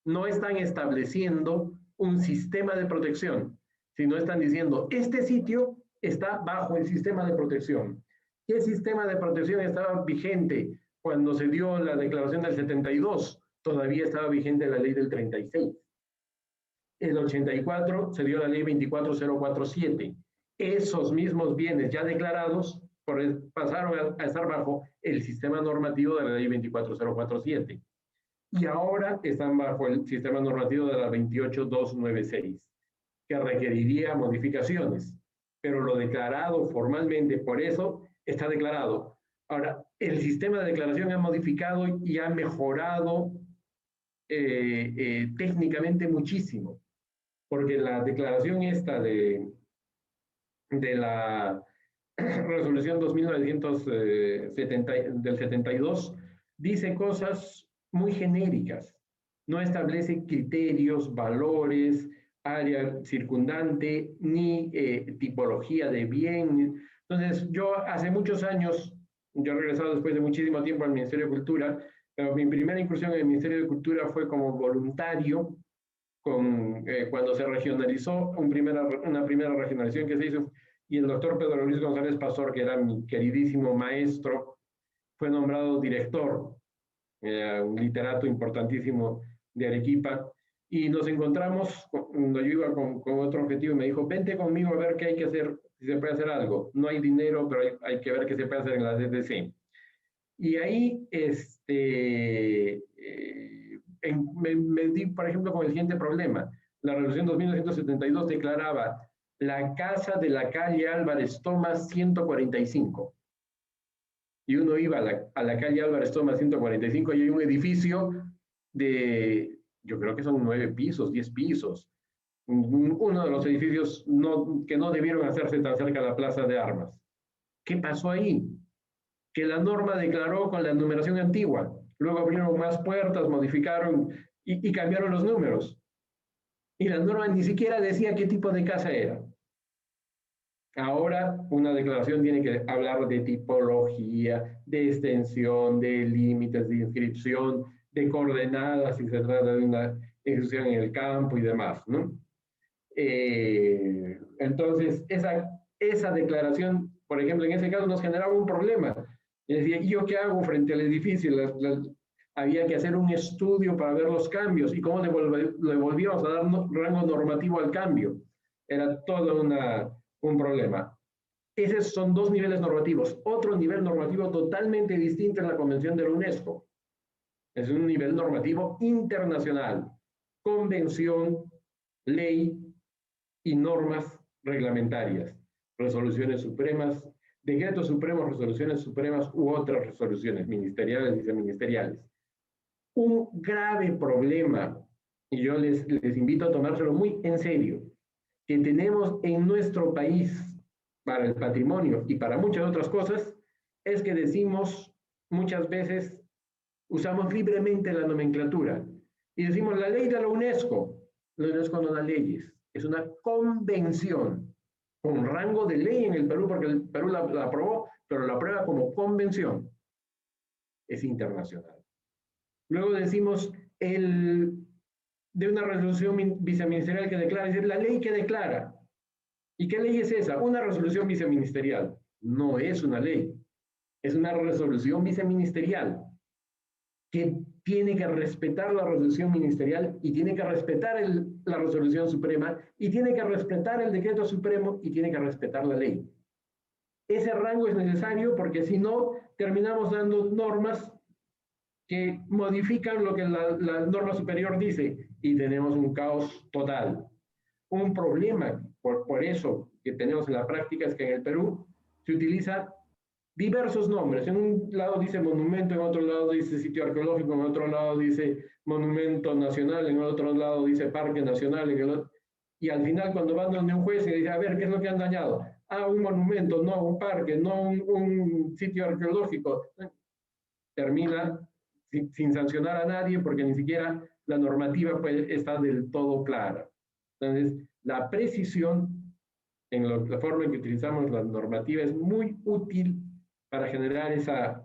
No están estableciendo un sistema de protección, sino están diciendo, este sitio está bajo el sistema de protección. ¿Qué sistema de protección estaba vigente cuando se dio la declaración del 72? Todavía estaba vigente la ley del 36. En el 84 se dio la ley 24047. Esos mismos bienes ya declarados pasaron a estar bajo el sistema normativo de la ley 24047. Y ahora están bajo el sistema normativo de la 28296, que requeriría modificaciones, pero lo declarado formalmente, por eso está declarado. Ahora, el sistema de declaración ha modificado y ha mejorado técnicamente muchísimo, porque la declaración esta de la resolución 2970 del 72 dice cosas muy genéricas, no establece criterios, valores, área circundante, ni tipología de bien. Entonces, yo hace muchos años, yo he regresado después de muchísimo tiempo al Ministerio de Cultura, pero mi primera incursión en el Ministerio de Cultura fue como voluntario, cuando se regionalizó una primera regionalización que se hizo, y el doctor Pedro Luis González Pastor, que era mi queridísimo maestro, fue nombrado director, un literato importantísimo de Arequipa, y nos encontramos cuando yo iba con otro objetivo y me dijo, vente conmigo a ver qué hay que hacer, si se puede hacer algo. No hay dinero, pero hay que ver qué se puede hacer en la DDC. Y ahí me di, por ejemplo, con el siguiente problema. La resolución 2272 declaraba la casa de la calle Álvarez Thomas 145. Y uno iba a la calle Álvarez Thomas 145 y hay un edificio de, yo creo que son 9 pisos, 10 pisos. Uno de los edificios que no debieron hacerse tan cerca de la Plaza de Armas. ¿Qué pasó ahí? Que la norma declaró con la numeración antigua. Luego abrieron más puertas, modificaron y cambiaron los números. Y la norma ni siquiera decía qué tipo de casa era. Ahora una declaración tiene que hablar de tipología, de extensión, de límites de inscripción, de coordenadas si se trata de una ejecución en el campo y demás, ¿no? Entonces, esa declaración, por ejemplo, en ese caso nos generaba un problema. Es decir, ¿yo qué hago frente al edificio? Había que hacer un estudio para ver los cambios y cómo le volvíamos a dar rango normativo al cambio. Era todo un problema. Esos son dos niveles normativos. Otro nivel normativo totalmente distinto es la Convención de la UNESCO. Es un nivel normativo internacional. Convención, ley y normas reglamentarias. Resoluciones supremas, decretos supremos, resoluciones supremas u otras resoluciones ministeriales y viceministeriales. Un grave problema, y yo les invito a tomárselo muy en serio, que tenemos en nuestro país para el patrimonio y para muchas otras cosas, es que decimos muchas veces, usamos libremente la nomenclatura y decimos la ley de la UNESCO. La UNESCO no da leyes, es una convención con rango de ley en el Perú, porque el Perú la aprobó, pero la aprueba como convención. Es internacional. Luego decimos de una resolución viceministerial que declara, es decir, la ley que declara. ¿Y qué ley es esa? Una resolución viceministerial. No es una ley, es una resolución viceministerial que tiene que respetar la resolución ministerial y tiene que respetar la resolución suprema y tiene que respetar el decreto supremo y tiene que respetar la ley. Ese rango es necesario porque si no, terminamos dando normas que modifican lo que la norma superior dice y tenemos un caos total. Un problema, por eso que tenemos en la práctica, es que en el Perú se utiliza diversos nombres. En un lado dice monumento, en otro lado dice sitio arqueológico, en otro lado dice monumento nacional, en otro lado dice parque nacional, y al final cuando van donde un juez y dice, a ver, ¿qué es lo que han dañado? Ah, un monumento, no un parque, no un sitio arqueológico. Termina sin sancionar a nadie porque ni siquiera la normativa está del todo clara. Entonces, la precisión en la forma en que utilizamos la normativa es muy útil para generar esas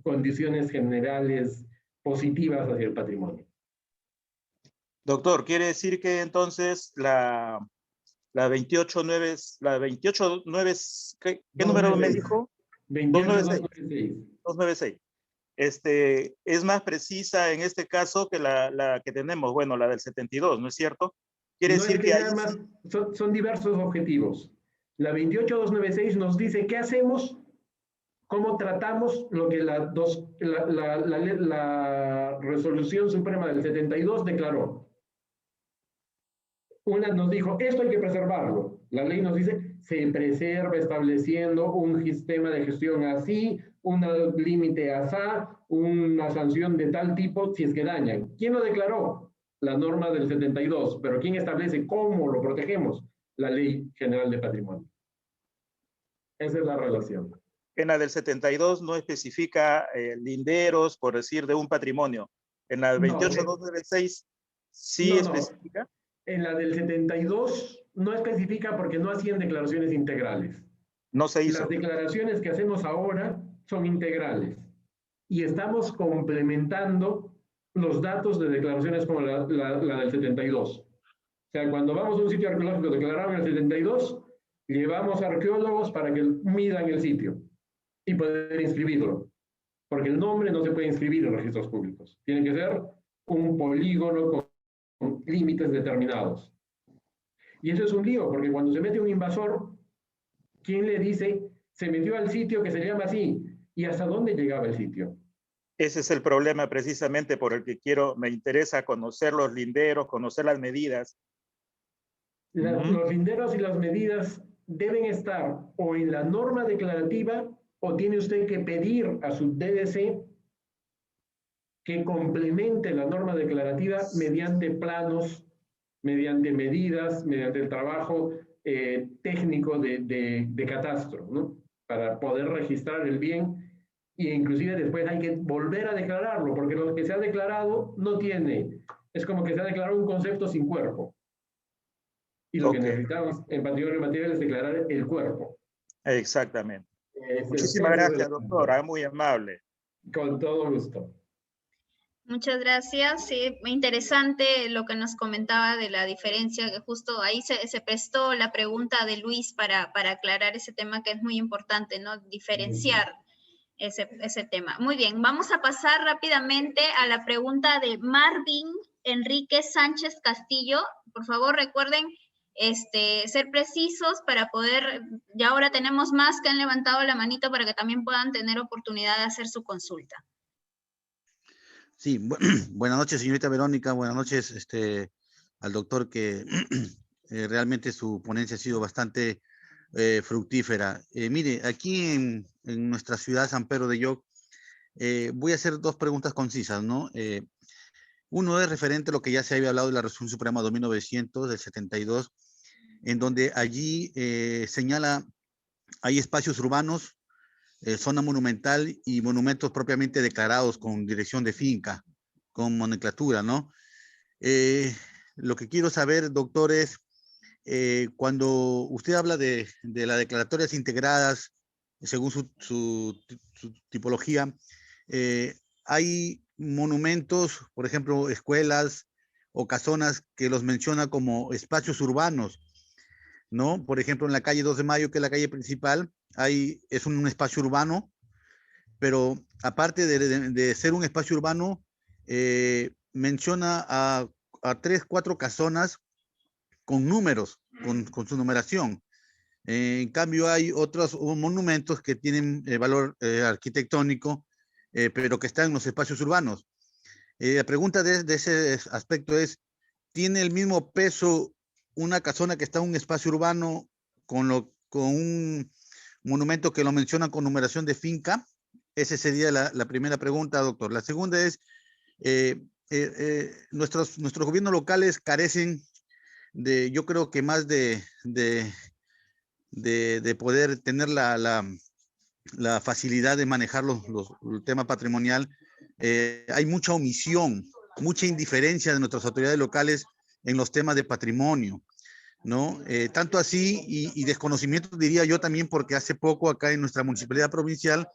condiciones generales positivas hacia el patrimonio. Doctor, quiere decir que entonces la 289, ¿qué número me dijo? 296. 296. Es más precisa en este caso que la que tenemos, bueno, la del 72, ¿no es cierto? Quiere decir que hay... Además, son diversos objetivos. La 28296 nos dice qué hacemos, cómo tratamos lo que la resolución suprema del 72 declaró. Una nos dijo, esto hay que preservarlo. La ley nos dice, se preserva estableciendo un sistema de gestión así, un límite asá, una sanción de tal tipo si es que dañan. ¿Quién lo declaró? La norma del 72, pero ¿quién establece cómo lo protegemos? La Ley General de Patrimonio. Esa es la relación. En la del 72 no especifica linderos, por decir, de un patrimonio. En la 28296 sí especifica. En la del 72 no especifica porque no hacían declaraciones integrales. No se hizo. Las declaraciones que hacemos ahora son integrales y estamos complementando los datos de declaraciones como la del 72. O sea, cuando vamos a un sitio arqueológico declarado en el 72, llevamos arqueólogos para que midan el sitio y poder inscribirlo. Porque el nombre no se puede inscribir en registros públicos. Tiene que ser un polígono con límites determinados. Y eso es un lío, porque cuando se mete un invasor, ¿quién le dice, se metió al sitio que se llama así? ¿Y hasta dónde llegaba el sitio? Ese es el problema precisamente por el que me interesa conocer los linderos, conocer las medidas. Los linderos y las medidas deben estar o en la norma declarativa o tiene usted que pedir a su DDC que complemente la norma declarativa mediante planos, mediante medidas, mediante el trabajo técnico de catastro, ¿no? Para poder registrar el bien e inclusive después hay que volver a declararlo, porque lo que se ha declarado no tiene, es como que se ha declarado un concepto sin cuerpo. Y lo que Ok. necesitamos en patrimonio material es declarar el cuerpo. Exactamente. Ese Muchísimas es gracias, el asunto. doctora, muy amable. Con todo gusto. Muchas gracias. Sí, interesante lo que nos comentaba de la diferencia, que justo ahí se prestó la pregunta de Luis para aclarar ese tema que es muy importante, ¿no? Diferenciar ese tema. Muy bien, vamos a pasar rápidamente a la pregunta de Marvin Enrique Sánchez Castillo. Por favor, recuerden ser precisos para poder, ya ahora tenemos más que han levantado la manito para que también puedan tener oportunidad de hacer su consulta. Sí, buenas noches, señorita Verónica. Buenas noches al doctor, que realmente su ponencia ha sido bastante fructífera. Mire, aquí en nuestra ciudad, San Pedro de Yoc, voy a hacer dos preguntas concisas, ¿no? Uno es referente a lo que ya se había hablado de la Resolución Suprema 2900 del 72, en donde allí señala, hay espacios urbanos, zona monumental y monumentos propiamente declarados con dirección de finca, con nomenclatura, ¿no? Lo que quiero saber, doctor, es cuando usted habla de las declaratorias integradas, según su tipología, hay monumentos, por ejemplo, escuelas o casonas que los menciona como espacios urbanos, ¿no? Por ejemplo, en la calle 2 de Mayo, que es la calle principal, es un espacio urbano, pero aparte de ser un espacio urbano, menciona a 3, 4 casonas con números, con su numeración. En cambio, hay otros monumentos que tienen valor arquitectónico, pero que están en los espacios urbanos. La pregunta de ese aspecto es, ¿tiene el mismo peso una casona que está en un espacio urbano con un monumento que lo menciona con numeración de finca? Esa sería la primera pregunta, doctor. La segunda es, nuestros gobiernos locales carecen yo creo que más de poder tener la facilidad de manejar el tema patrimonial. Hay mucha omisión, mucha indiferencia de nuestras autoridades locales en los temas de patrimonio, ¿no? Tanto así, y desconocimiento, diría yo también, porque hace poco acá en nuestra municipalidad provincial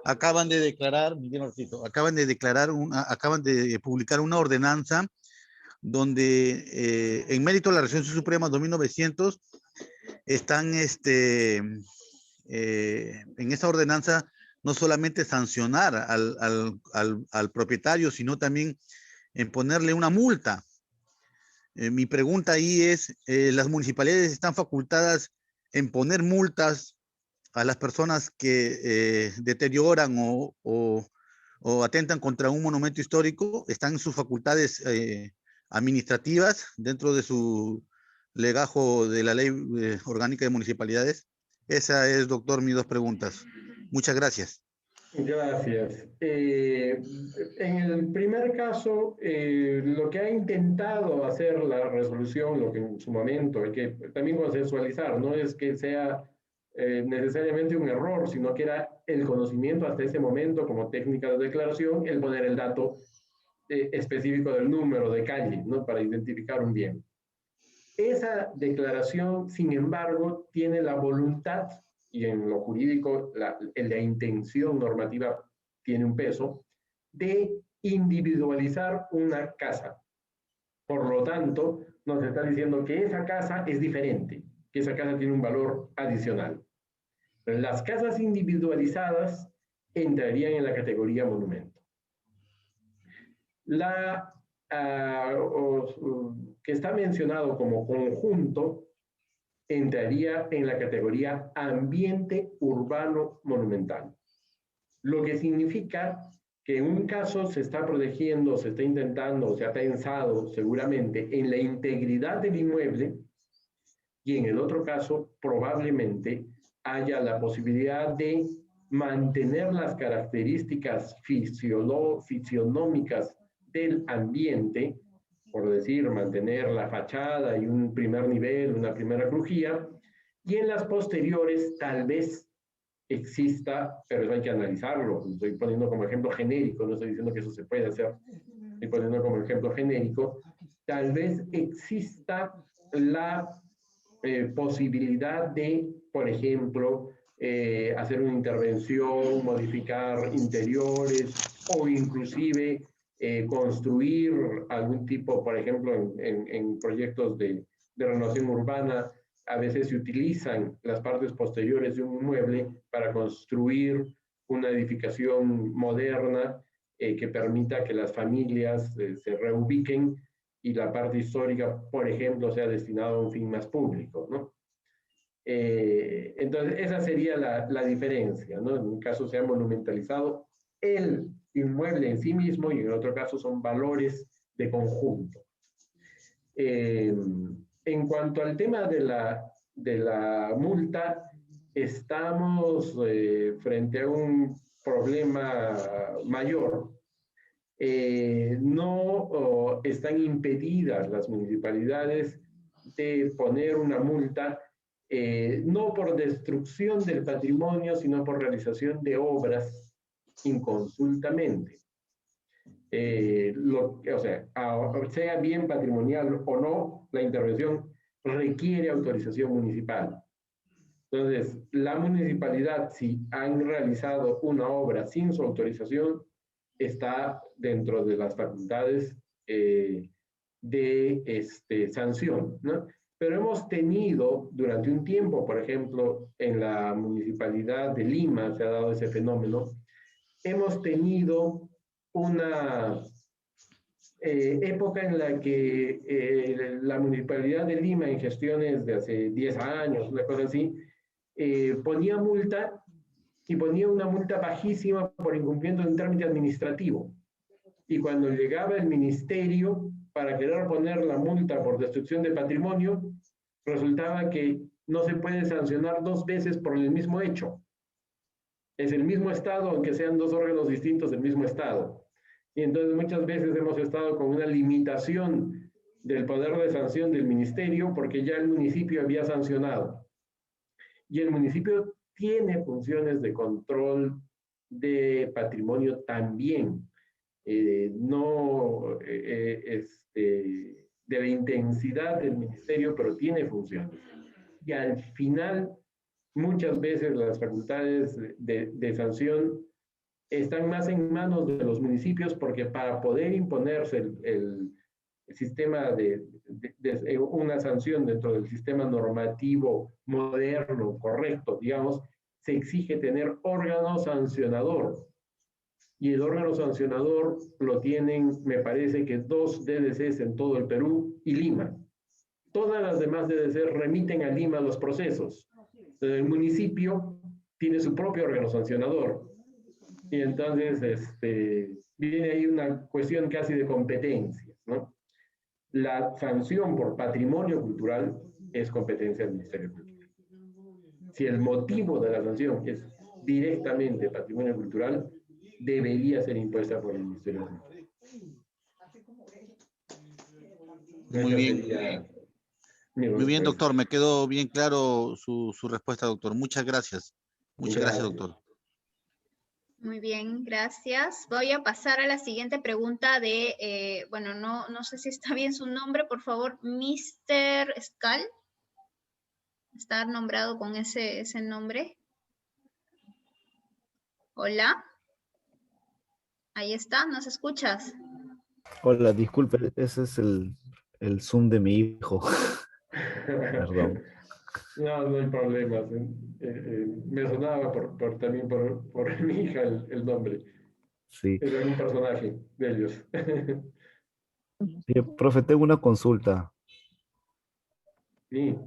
acaban de publicar una ordenanza donde en mérito a la Resolución Suprema 2900 están en esa ordenanza no solamente sancionar al propietario, sino también en ponerle una multa. Mi pregunta ahí es, ¿las municipalidades están facultadas en poner multas a las personas que deterioran o atentan contra un monumento histórico? ¿Están en sus facultades administrativas dentro de su legajo de la Ley Orgánica de Municipalidades? Esa es, doctor, mis dos preguntas. Muchas gracias. Gracias. En el primer caso, lo que ha intentado hacer la resolución, lo que en su momento hay que también consensualizar, no es que sea necesariamente un error, sino que era el conocimiento hasta ese momento como técnica de declaración, el poner el dato específico del número de calle, ¿no? Para identificar un bien. Esa declaración, sin embargo, tiene la voluntad, y en lo jurídico la intención normativa tiene un peso, de individualizar una casa. Por lo tanto, nos está diciendo que esa casa es diferente, que esa casa tiene un valor adicional. Pero las casas individualizadas entrarían en la categoría monumento. Que está mencionado como conjunto entraría en la categoría ambiente urbano monumental, lo que significa que en un caso se está protegiendo, se está intentando, se ha pensado seguramente en la integridad del inmueble, y en el otro caso probablemente haya la posibilidad de mantener las características fisionómicas del ambiente, por decir, mantener la fachada y un primer nivel, una primera crujía, y en las posteriores tal vez exista, pero eso hay que analizarlo. Estoy poniendo como ejemplo genérico, no estoy diciendo que eso se puede hacer, estoy poniendo como ejemplo genérico, tal vez exista la posibilidad de, por ejemplo, hacer una intervención, modificar interiores o inclusive construir algún tipo, por ejemplo, en proyectos de renovación urbana, a veces se utilizan las partes posteriores de un inmueble para construir una edificación moderna que permita que las familias se reubiquen y la parte histórica, por ejemplo, sea destinada a un fin más público, ¿no? Entonces, esa sería la diferencia, ¿no? En un caso se ha monumentalizado el inmueble en sí mismo y en otro caso son valores de conjunto. En cuanto al tema de la multa, estamos frente a un problema mayor. No están impedidas las municipalidades de poner una multa, no por destrucción del patrimonio, sino por realización de obras inconsultamente. O sea bien patrimonial o no, la intervención requiere autorización municipal. Entonces, la municipalidad, si han realizado una obra sin su autorización, está dentro de las facultades de sanción, ¿no? Pero hemos tenido durante un tiempo, por ejemplo, en la municipalidad de Lima se ha dado ese fenómeno, hemos tenido una época en la que la municipalidad de Lima, en gestiones de hace 10 años, una cosa así, ponía multa y ponía una multa bajísima por incumplimiento de un trámite administrativo. Y cuando llegaba el ministerio para querer poner la multa por destrucción de patrimonio, resultaba que no se puede sancionar 2 veces por el mismo hecho. Es el mismo Estado, aunque sean 2 órganos distintos del mismo Estado. Y entonces muchas veces hemos estado con una limitación del poder de sanción del ministerio porque ya el municipio había sancionado. Y el municipio tiene funciones de control de patrimonio también, no de la intensidad del ministerio, pero tiene funciones. Y al final, muchas veces las facultades de sanción están más en manos de los municipios porque para poder imponerse el sistema de una sanción dentro del sistema normativo moderno, correcto, digamos, se exige tener órgano sancionador. Y el órgano sancionador lo tienen, me parece que 2 DDCs en todo el Perú y Lima. Todas las demás DDCs remiten a Lima los procesos. Entonces, el municipio tiene su propio órgano sancionador. Y entonces viene ahí una cuestión casi de competencias, ¿no? La sanción por patrimonio cultural es competencia del Ministerio de Cultura. Si el motivo de la sanción es directamente patrimonio cultural, debería ser impuesta por el Ministerio de Cultura. Muy bien. Muy bien, doctor. Me quedó bien claro su respuesta, doctor. Muchas gracias. Muchas gracias, doctor. Muy bien, gracias. Voy a pasar a la siguiente pregunta de, bueno, no sé si está bien su nombre, por favor, Mr. Skal. ¿Está nombrado con ese nombre? Hola. Ahí está, ¿nos escuchas? Hola, disculpe, ese es el Zoom de mi hijo. Perdón. No hay problema. Me sonaba también por mi hija el nombre. Sí. Es algún personaje de ellos. Sí, profe, tengo una consulta. Sí.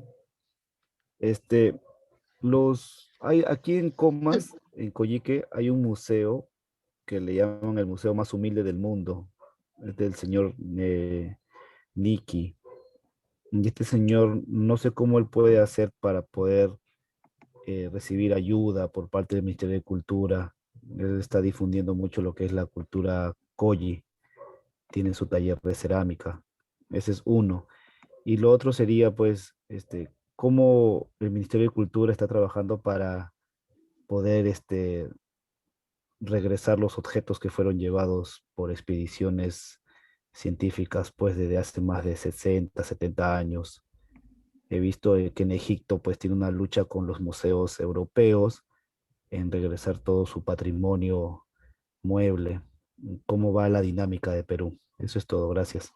Hay aquí en Comas, en Coyique, hay un museo que le llaman el museo más humilde del mundo. Es del señor Niki. Y este señor, no sé cómo él puede hacer para poder recibir ayuda por parte del Ministerio de Cultura. Él está difundiendo mucho lo que es la cultura Koyi. Tiene su taller de cerámica. Ese es uno. Y lo otro sería, pues, cómo el Ministerio de Cultura está trabajando para poder regresar los objetos que fueron llevados por expediciones científicas, pues, desde hace más de 60, 70 años. He visto que en Egipto pues tiene una lucha con los museos europeos en regresar todo su patrimonio mueble. ¿Cómo va la dinámica de Perú? Eso es todo, gracias.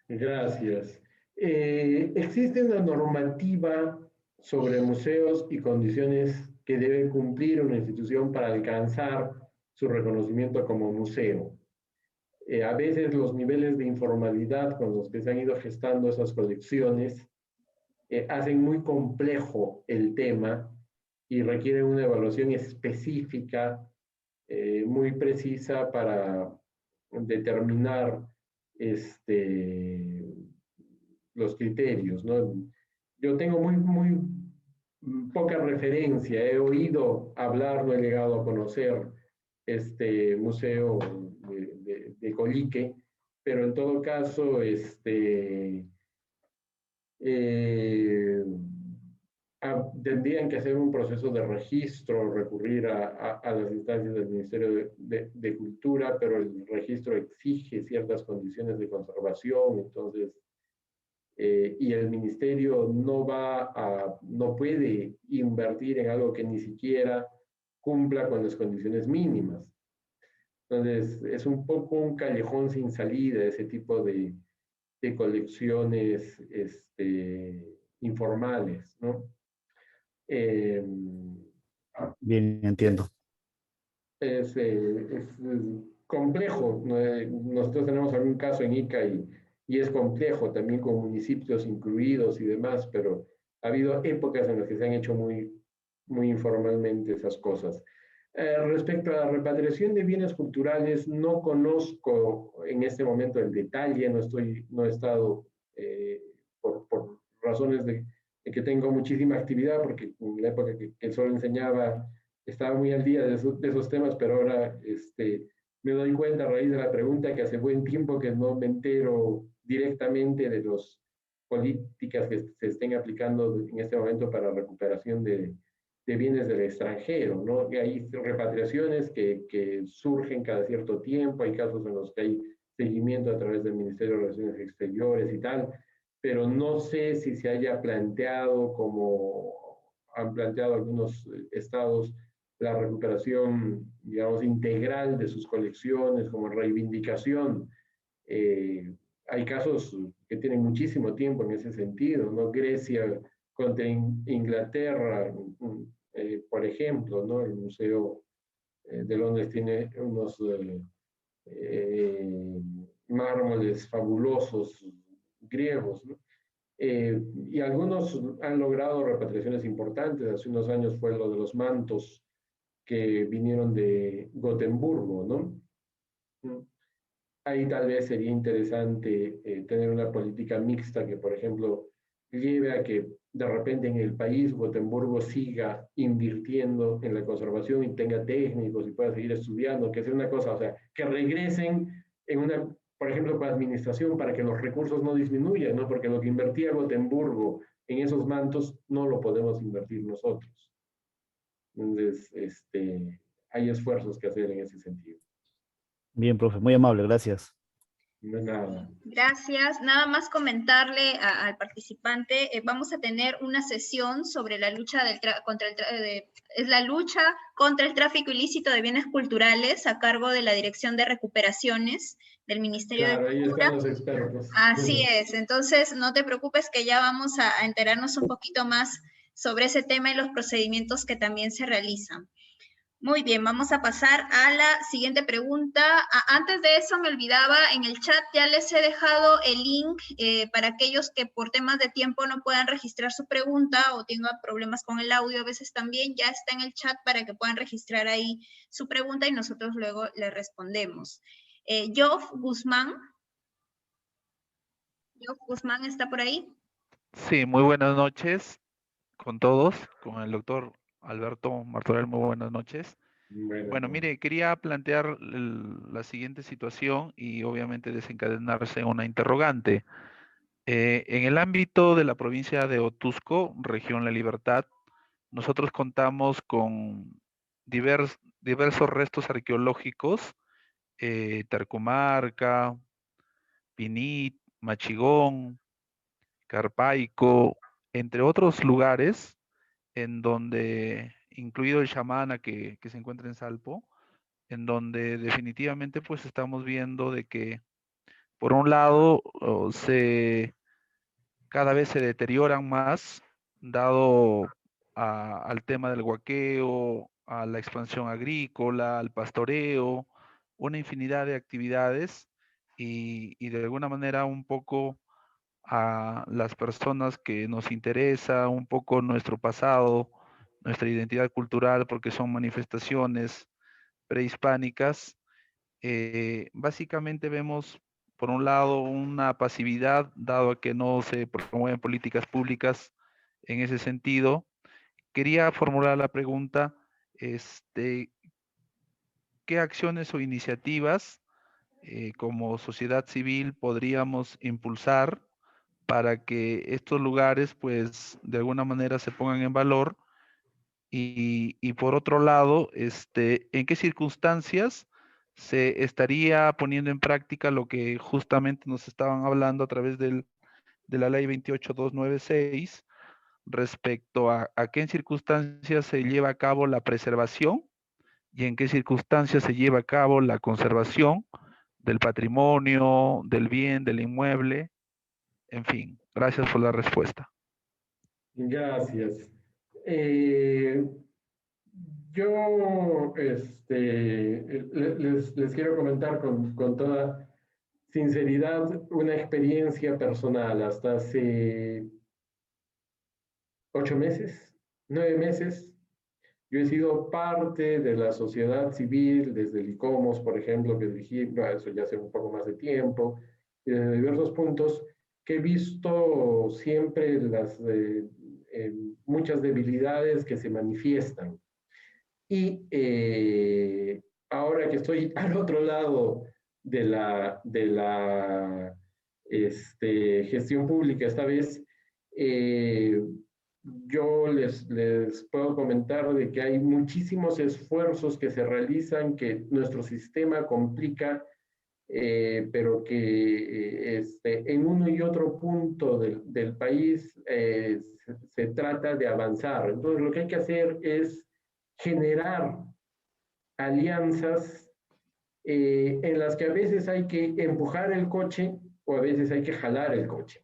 Gracias. Existe una normativa sobre museos y condiciones que debe cumplir una institución para alcanzar su reconocimiento como museo. A veces los niveles de informalidad con los que se han ido gestando esas colecciones hacen muy complejo el tema y requieren una evaluación específica, muy precisa para determinar los criterios, ¿no? Yo tengo muy poca referencia, he oído hablar, no he llegado a conocer este museo de Coyique, pero en todo caso, tendrían que hacer un proceso de registro, recurrir a las instancias del Ministerio de Cultura, pero el registro exige ciertas condiciones de conservación, entonces, y el Ministerio no puede invertir en algo que ni siquiera cumpla con las condiciones mínimas. Entonces, es un poco un callejón sin salida ese tipo de colecciones informales, ¿no? Bien, entiendo. Es complejo. Nosotros tenemos algún caso en Ica y es complejo también con municipios incluidos y demás, pero ha habido épocas en las que se han hecho muy informalmente esas cosas. Respecto a la repatriación de bienes culturales, no conozco en este momento el detalle, no he estado por razones de que tengo muchísima actividad, porque en la época que solo enseñaba estaba muy al día de esos temas, pero ahora me doy cuenta a raíz de la pregunta que hace buen tiempo que no me entero directamente de las políticas que se estén aplicando en este momento para recuperación de bienes del extranjero, ¿no? Y hay repatriaciones que surgen cada cierto tiempo, hay casos en los que hay seguimiento a través del Ministerio de Relaciones Exteriores y tal, pero no sé si se haya planteado, como han planteado algunos estados, la recuperación, digamos, integral de sus colecciones como reivindicación. Hay casos que tienen muchísimo tiempo en ese sentido, ¿no? Grecia contra Inglaterra, por ejemplo, ¿no? El Museo de Londres tiene unos mármoles fabulosos griegos, ¿no? Y algunos han logrado repatriaciones importantes. Hace unos años fue lo de los mantos que vinieron de Gotemburgo, ¿no? Ahí tal vez sería interesante tener una política mixta que, por ejemplo, lleve a que de repente en el país Gotemburgo siga invirtiendo en la conservación y tenga técnicos y pueda seguir estudiando, que sea una cosa, o sea, que regresen en una, por ejemplo, para administración, para que los recursos no disminuyan, ¿no? Porque lo que invertía Gotemburgo en esos mantos no lo podemos invertir nosotros. Entonces, hay esfuerzos que hacer en ese sentido. Bien, profe, muy amable, gracias. No es nada. Gracias. Nada más comentarle al participante, vamos a tener una sesión sobre la lucha es la lucha contra el tráfico ilícito de bienes culturales a cargo de la Dirección de Recuperaciones del Ministerio Claro, de ahí Cultura. están los expertos. Así es. Entonces, no te preocupes que ya vamos a enterarnos un poquito más sobre ese tema y los procedimientos que también se realizan. Muy bien, vamos a pasar a la siguiente pregunta. Antes de eso me olvidaba, en el chat ya les he dejado el link para aquellos que por temas de tiempo no puedan registrar su pregunta o tengan problemas con el audio a veces también, ya está en el chat para que puedan registrar ahí su pregunta y nosotros luego le respondemos. Joff Guzmán. Joff Guzmán, ¿está por ahí? Sí, muy buenas noches con todos, con el doctor Alberto Martorell, muy buenas noches. Bueno, mire, quería plantear la siguiente situación y obviamente desencadenarse una interrogante. En el ámbito de la provincia de Otuzco, región La Libertad, nosotros contamos con diversos restos arqueológicos, Tarcumarca, Pinit, Machigón, Carpaico, entre otros lugares en donde, incluido el Chamana que se encuentra en Salpo, en donde definitivamente pues estamos viendo de que por un lado cada vez se deterioran más, dado al tema del huaqueo, a la expansión agrícola, al pastoreo, una infinidad de actividades y de alguna manera un poco a las personas que nos interesa, un poco nuestro pasado, nuestra identidad cultural, porque son manifestaciones prehispánicas. Básicamente vemos, por un lado, una pasividad, dado a que no se promueven políticas públicas en ese sentido. Quería formular la pregunta, ¿qué acciones o iniciativas como sociedad civil podríamos impulsar para que estos lugares, pues, de alguna manera se pongan en valor? Y por otro lado, ¿en qué circunstancias se estaría poniendo en práctica lo que justamente nos estaban hablando a través de la ley 28296 respecto a qué circunstancias se lleva a cabo la preservación y en qué circunstancias se lleva a cabo la conservación del patrimonio, del bien, del inmueble? En fin, gracias por la respuesta. Gracias. Yo les quiero comentar con toda sinceridad una experiencia personal. Hasta hace 8 meses, 9 meses, yo he sido parte de la sociedad civil, desde el ICOMOS, por ejemplo, que dirigí, eso ya hace un poco más de tiempo, y desde diversos puntos, que he visto siempre muchas debilidades que se manifiestan. Y ahora que estoy al otro lado de la gestión pública, esta vez, yo les puedo comentar de que hay muchísimos esfuerzos que se realizan, que nuestro sistema complica, pero que en uno y otro punto del país se trata de avanzar. Entonces, lo que hay que hacer es generar alianzas en las que a veces hay que empujar el coche o a veces hay que jalar el coche.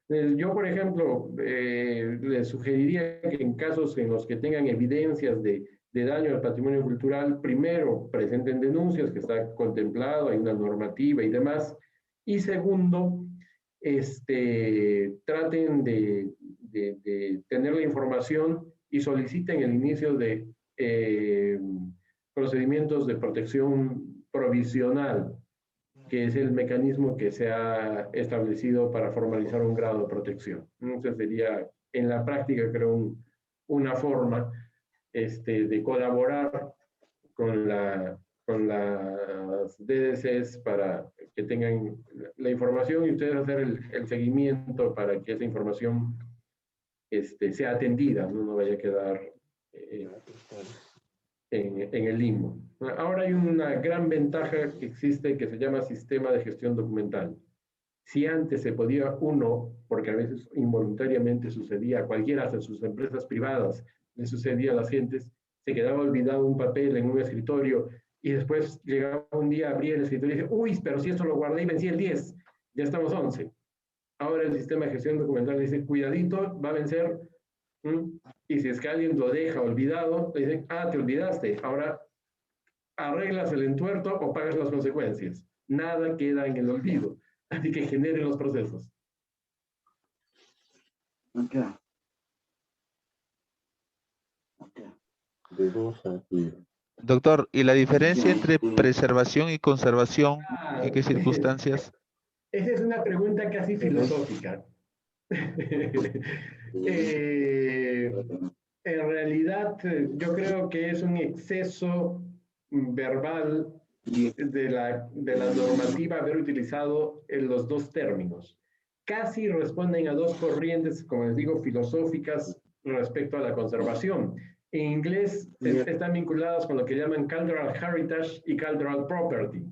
Yo, por ejemplo, les sugeriría que en casos en los que tengan evidencias de daño al patrimonio cultural, primero presenten denuncias, que está contemplado, hay una normativa y demás, y segundo, traten de tener la información y soliciten el inicio de procedimientos de protección provisional, que es el mecanismo que se ha establecido para formalizar un grado de protección. Entonces sería, en la práctica, creo, una forma de colaborar con las DDCs para que tengan la información y ustedes hacer el seguimiento para que esa información sea atendida, no vaya a quedar en el limbo. Ahora hay una gran ventaja que existe que se llama sistema de gestión documental. Si antes se podía uno, porque a veces involuntariamente sucedía a cualquiera de sus empresas privadas, le sucedía a las gentes, se quedaba olvidado un papel en un escritorio y después llegaba un día, abría el escritorio y dice, uy, pero si esto lo guardé y vencí el 10, ya estamos 11. Ahora el sistema de gestión documental dice, cuidadito, va a vencer. Y si es que alguien lo deja olvidado, le dicen, te olvidaste, ahora arreglas el entuerto o pagas las consecuencias. Nada queda en el olvido, así que generen los procesos. Doctor, ¿y la diferencia entre preservación y conservación? ¿En qué circunstancias? Esa es una pregunta casi filosófica. En realidad, yo creo que es un exceso verbal de la normativa haber utilizado en los dos términos. Casi responden a dos corrientes, como les digo, filosóficas respecto a la conservación. En inglés están vinculadas con lo que llaman cultural heritage y cultural property.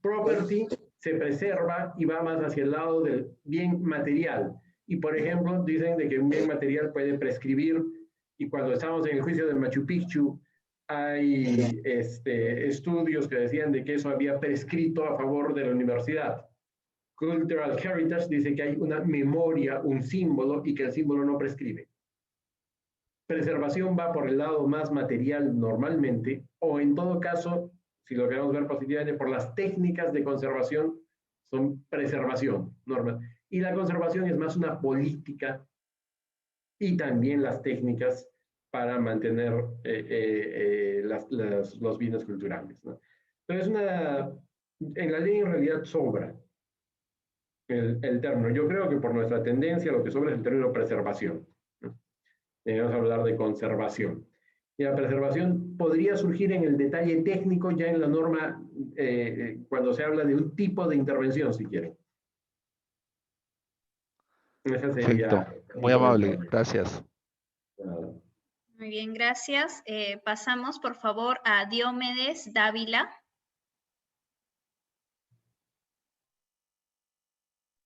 Property se preserva y va más hacia el lado del bien material. Y, por ejemplo, dicen de que un bien material puede prescribir, y cuando estábamos en el juicio de Machu Picchu, hay estudios que decían de que eso había prescrito a favor de la universidad. Cultural Heritage dice que hay una memoria, un símbolo, y que el símbolo no prescribe. Preservación va por el lado más material normalmente, o en todo caso, si lo queremos ver positivamente, por las técnicas de conservación son preservación normal. Y la conservación es más una política y también las técnicas para mantener los bienes culturales, ¿no? Entonces, en la ley en realidad sobra el término. Yo creo que por nuestra tendencia lo que sobra es el término preservación, ¿no? Debemos hablar de conservación. Y la preservación podría surgir en el detalle técnico ya en la norma, cuando se habla de un tipo de intervención, si quieren. Esa sería. Perfecto. Muy amable. Gracias. Muy bien, gracias. Pasamos, por favor, a Diomedes Dávila.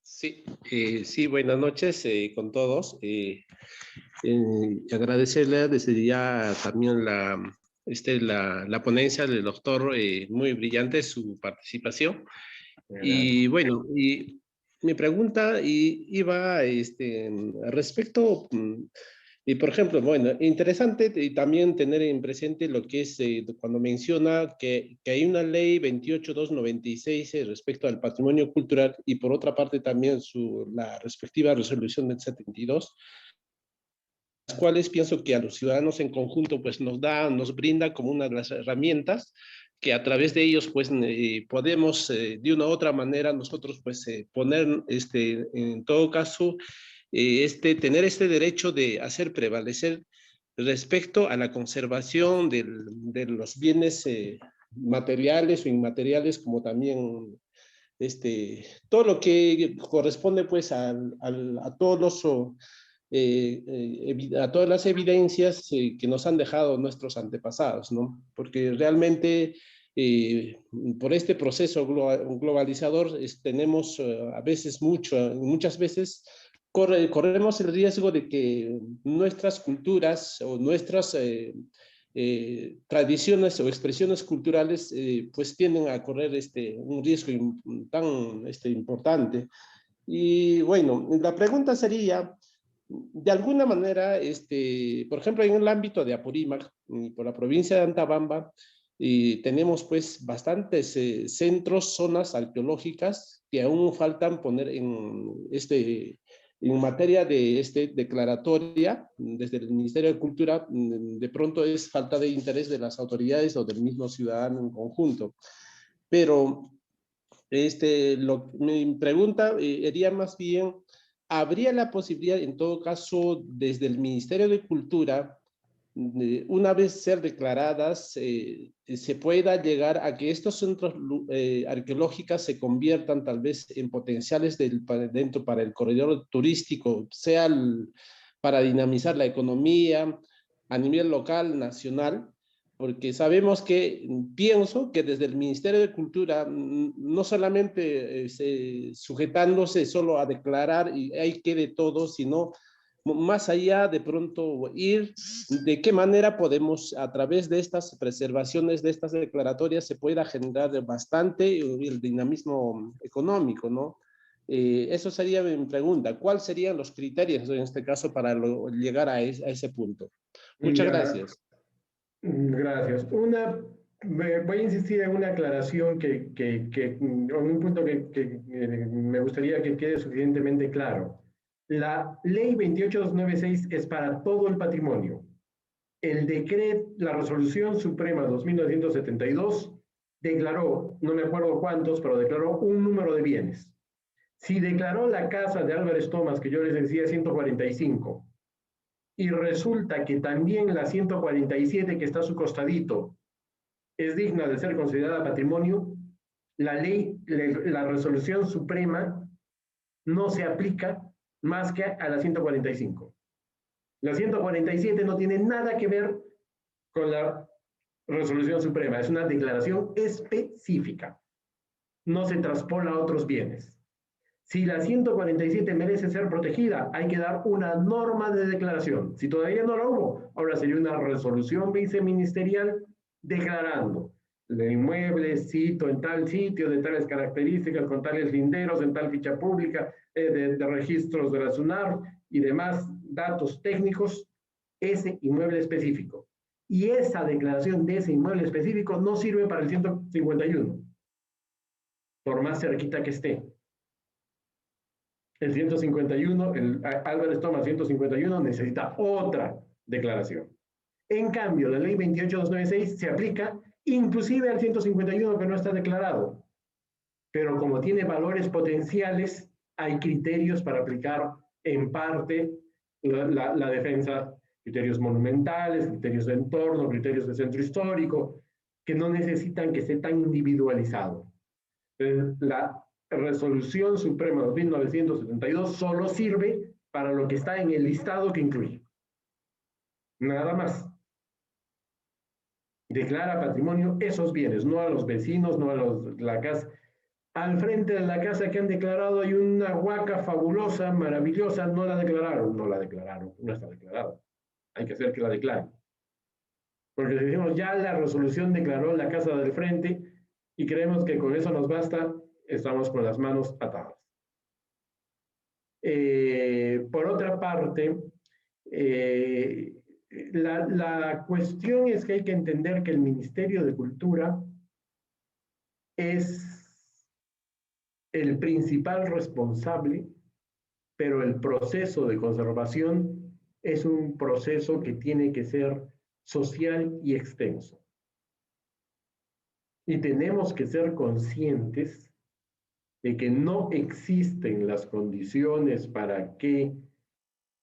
Sí, sí, buenas noches con todos. Agradecerle desde ya también la ponencia del doctor, muy brillante su participación. Y bueno, y mi pregunta iba respecto, y por ejemplo, bueno, interesante y también tener en presente lo que es cuando menciona que hay una ley 28296 respecto al patrimonio cultural, y por otra parte también la respectiva resolución del 72, las cuales pienso que a los ciudadanos en conjunto pues nos brinda como una de las herramientas que a través de ellos pues podemos de una u otra manera nosotros pues poner en todo caso tener este derecho de hacer prevalecer respecto a la conservación de los bienes materiales o inmateriales, como también todo lo que corresponde pues a todos los a todas las evidencias que nos han dejado nuestros antepasados, ¿no? Porque realmente por este proceso globalizador tenemos a veces muchas veces corremos el riesgo de que nuestras culturas o nuestras tradiciones o expresiones culturales pues tienden a correr un riesgo tan importante. Y bueno, la pregunta sería, de alguna manera, por ejemplo, en el ámbito de Apurímac, por la provincia de Antabamba, tenemos pues bastantes centros, zonas arqueológicas que aún faltan poner en materia de declaratoria desde el Ministerio de Cultura. De pronto es falta de interés de las autoridades o del mismo ciudadano en conjunto. Pero mi pregunta sería más bien, ¿habría la posibilidad, en todo caso, desde el Ministerio de Cultura, una vez ser declaradas, se pueda llegar a que estos centros arqueológicos se conviertan tal vez en potenciales para el corredor turístico, sea para dinamizar la economía a nivel local, nacional? Porque sabemos pienso que desde el Ministerio de Cultura, no solamente sujetándose solo a declarar y ahí quede todo, sino más allá de pronto ir, de qué manera podemos a través de estas preservaciones, de estas declaratorias, se pueda generar bastante el dinamismo económico, ¿no? Eso sería mi pregunta. ¿Cuáles serían los criterios en este caso para llegar a ese punto? Muchas gracias. Gracias. Voy a insistir en una aclaración en un punto que me gustaría que quede suficientemente claro. La ley 28296 es para todo el patrimonio. La resolución suprema 2972 declaró, no me acuerdo cuántos, pero declaró un número de bienes. Si declaró la casa de Álvarez Thomas, que yo les decía 145, y resulta que también la 147 que está a su costadito es digna de ser considerada patrimonio, la resolución suprema no se aplica más que a la 145. La 147 no tiene nada que ver con la resolución suprema, es una declaración específica. No se traspola a otros bienes. Si la 147 merece ser protegida, hay que dar una norma de declaración. Si todavía no la hubo, ahora sería una resolución viceministerial declarando el inmueble, cito en tal sitio, de tales características, con tales linderos, en tal ficha pública, de registros de la SUNAR y demás datos técnicos, ese inmueble específico. Y esa declaración de ese inmueble específico no sirve para el 151, por más cerquita que esté. El 151, el Álvarez Thomas 151 necesita otra declaración. En cambio, la ley 28296 se aplica inclusive al 151 que no está declarado. Pero como tiene valores potenciales, hay criterios para aplicar en parte la defensa, criterios monumentales, criterios de entorno, criterios de centro histórico, que no necesitan que esté tan individualizado. La Resolución Suprema 2972 solo sirve para lo que está en el listado que incluye. Nada más. Declara patrimonio esos bienes, no a los vecinos, no a la casa. Al frente de la casa que han declarado hay una huaca fabulosa, maravillosa, no la declararon, no está declarada. Hay que hacer que la declaren. Porque si decimos ya la resolución declaró la casa del frente y creemos que con eso nos basta, estamos con las manos atadas. Por otra parte, la cuestión es que hay que entender que el Ministerio de Cultura es el principal responsable, pero el proceso de conservación es un proceso que tiene que ser social y extenso. Y tenemos que ser conscientes de que no existen las condiciones para que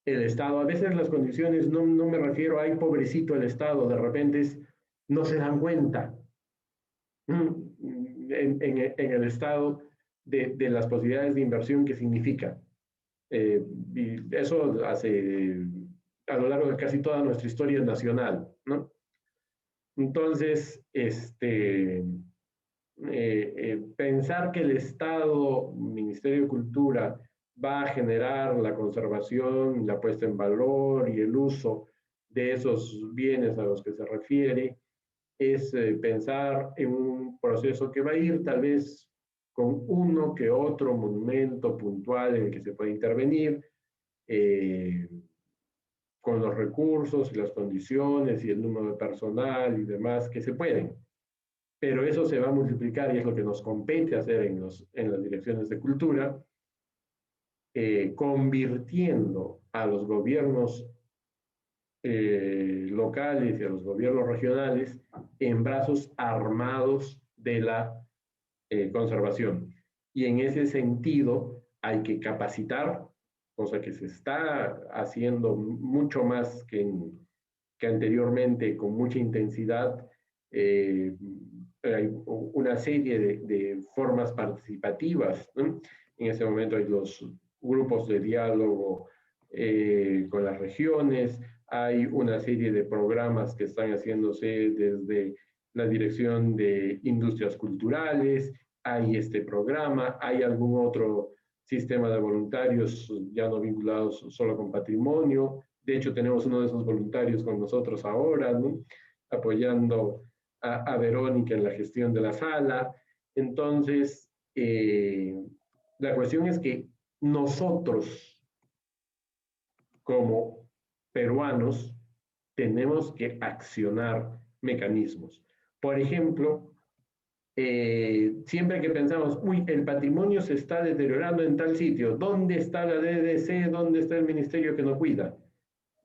el Estado, a veces las condiciones, no me refiero a, ay, pobrecito el Estado, de repente no se dan cuenta en el Estado de las posibilidades de inversión que significa. Y eso hace a lo largo de casi toda nuestra historia nacional, ¿no? Entonces, pensar que el Estado, Ministerio de Cultura, va a generar la conservación, la puesta en valor y el uso de esos bienes a los que se refiere, es pensar en un proceso que va a ir tal vez con uno que otro monumento puntual en el que se puede intervenir, con los recursos y las condiciones y el número de personal y demás que se pueden. Pero eso se va a multiplicar y es lo que nos compete hacer en las direcciones de cultura, convirtiendo a los gobiernos locales y a los gobiernos regionales en brazos armados de la conservación. Y en ese sentido hay que capacitar, cosa que se está haciendo mucho más que anteriormente, con mucha intensidad. Hay una serie de formas participativas, ¿no? En ese momento hay los grupos de diálogo con las regiones, hay una serie de programas que están haciéndose desde la Dirección de Industrias Culturales, hay este programa, hay algún otro sistema de voluntarios ya no vinculados solo con patrimonio. De hecho, tenemos uno de esos voluntarios con nosotros ahora, ¿no? Apoyando a Verónica en la gestión de la sala. Entonces, la cuestión es que nosotros, como peruanos, tenemos que accionar mecanismos. Por ejemplo, siempre que pensamos, uy, el patrimonio se está deteriorando en tal sitio, ¿dónde está la DDC? ¿Dónde está el ministerio que nos cuida?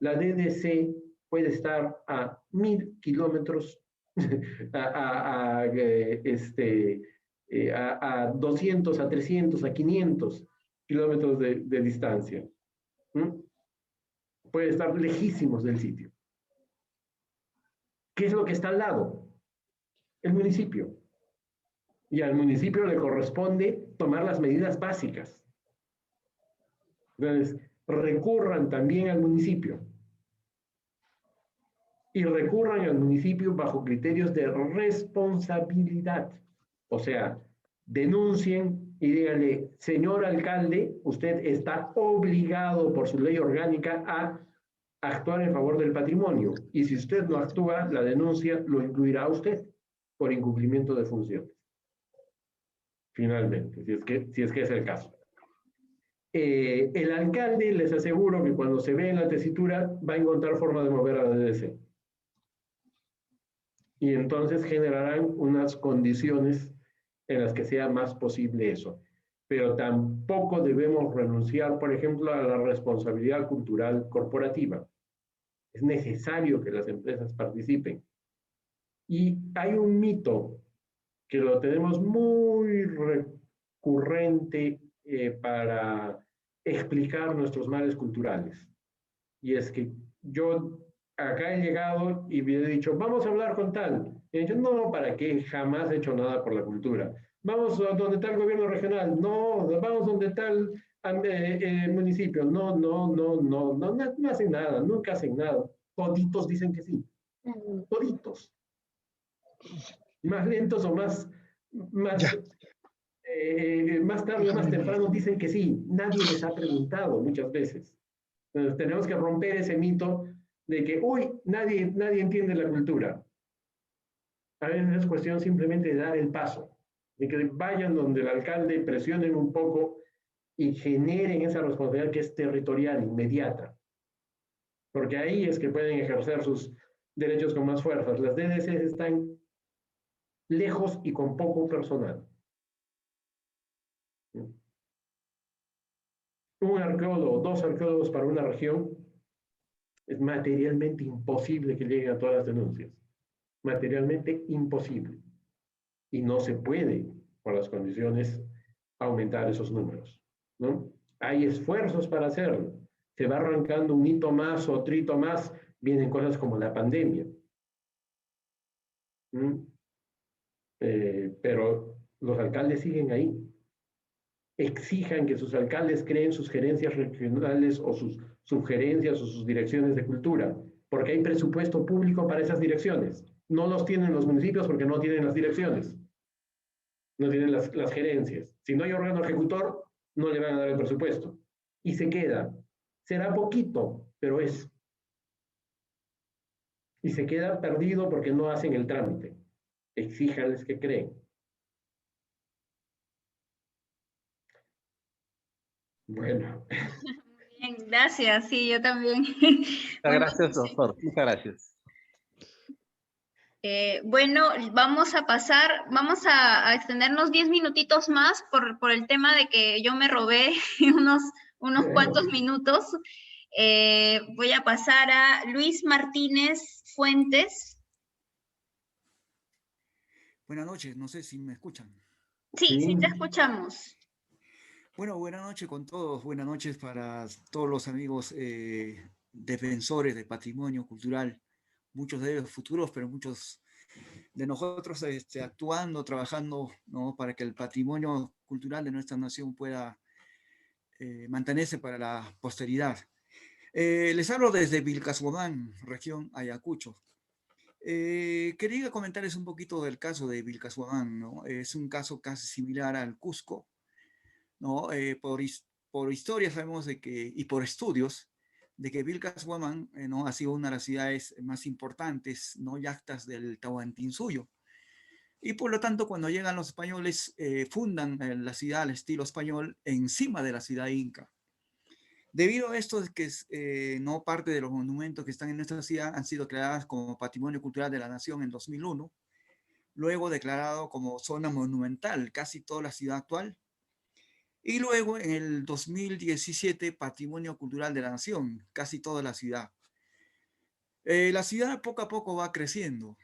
La DDC puede estar a 1000 kilómetros, a 200, a 300, a 500 kilómetros de distancia. Puede estar lejísimos del sitio. ¿Qué es lo que está al lado? El municipio. Y al municipio le corresponde tomar las medidas básicas. Entonces, recurran también al municipio. Y recurran al municipio bajo criterios de responsabilidad. O sea, denuncien y dígale, señor alcalde, usted está obligado por su ley orgánica a actuar en favor del patrimonio. Y si usted no actúa, la denuncia lo incluirá a usted por incumplimiento de funciones. Finalmente, si es que es el caso. El alcalde, les aseguro que cuando se ve en la tesitura, va a encontrar forma de mover a la DDC. Y entonces generarán unas condiciones en las que sea más posible eso. Pero tampoco debemos renunciar, por ejemplo, a la responsabilidad cultural corporativa. Es necesario que las empresas participen. Y hay un mito que lo tenemos muy recurrente para explicar nuestros males culturales. Y es que yo acá he llegado y me he dicho, vamos a hablar con tal. Y he dicho, no, ¿para qué? Jamás he hecho nada por la cultura. Vamos a donde está el gobierno regional. No, vamos donde está el municipio. No, no hacen nada, nunca hacen nada. Toditos dicen que sí. Toditos. Más lentos o más tarde o más temprano dicen que sí. Nadie les ha preguntado muchas veces. Entonces, tenemos que romper ese mito de que, uy, nadie entiende la cultura. A veces es cuestión simplemente de dar el paso, de que vayan donde el alcalde, presionen un poco y generen esa responsabilidad que es territorial, inmediata. Porque ahí es que pueden ejercer sus derechos con más fuerzas. Las DDCs están lejos y con poco personal. Un arqueólogo, 2 arqueólogos para una región, es materialmente imposible que lleguen a todas las denuncias. Materialmente imposible. Y no se puede, por las condiciones, aumentar esos números, ¿no? Hay esfuerzos para hacerlo. Se va arrancando un hito más o otro hito más, vienen cosas como la pandemia. Pero los alcaldes siguen ahí. Exijan que sus alcaldes creen sus gerencias regionales o sus sugerencias o sus direcciones de cultura, porque hay presupuesto público para esas direcciones. No los tienen los municipios porque no tienen las direcciones, no tienen las gerencias. Si no hay órgano ejecutor, no le van a dar el presupuesto. Y se queda. Será poquito, pero es. Y se queda perdido porque no hacen el trámite. Exíjanles que creen. Bueno. Bien, gracias. Sí, yo también. Muchas Bueno, gracias, doctor. Muchas gracias. Bueno, vamos a extendernos 10 minutitos más por el tema de que yo me robé unos cuantos minutos. Voy a pasar a Luis Martínez Fuentes. Buenas noches, no sé si me escuchan. Sí, te escuchamos. Bueno, buenas noches con todos, buenas noches para todos los amigos defensores del patrimonio cultural, muchos de ellos futuros, pero muchos de nosotros actuando, trabajando, ¿no?, para que el patrimonio cultural de nuestra nación pueda mantenerse para la posteridad. Les hablo desde Vilcashuamán, región Ayacucho. Quería comentarles un poquito del caso de Vilcashuamán, ¿no? Es un caso casi similar al Cusco, ¿no? Por historia sabemos de que, y por estudios, de que Vilcashuamán ¿no?, ha sido una de las ciudades más importantes, ¿no?, yactas del Tahuantinsuyo. Y por lo tanto, cuando llegan los españoles, fundan la ciudad al estilo español encima de la ciudad inca. Debido a esto, es que no parte de los monumentos que están en nuestra ciudad han sido declaradas como Patrimonio Cultural de la Nación en 2001, luego declarado como zona monumental casi toda la ciudad actual, y luego en el 2017 Patrimonio Cultural de la Nación, casi toda la ciudad. La ciudad poco a poco va creciendo,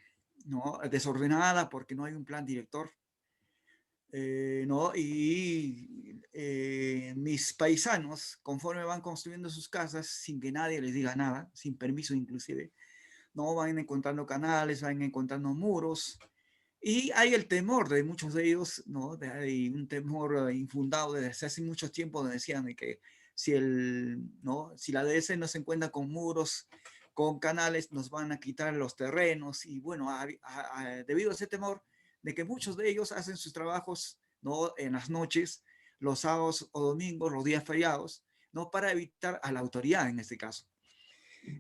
¿no? Desordenada porque no hay un plan director, ¿no? Y mis paisanos, conforme van construyendo sus casas, sin que nadie les diga nada, sin permiso inclusive, ¿no?, van encontrando canales, van encontrando muros, y hay el temor de muchos de ellos, ¿no? Hay un temor infundado desde hace mucho tiempo, donde decían de que ¿no?, si la DS no se encuentra con muros, con canales, nos van a quitar los terrenos. Y bueno, debido a ese temor de que muchos de ellos hacen sus trabajos ¿no? En las noches, los sábados o domingos, los días feriados, ¿no? Para evitar a la autoridad en este caso.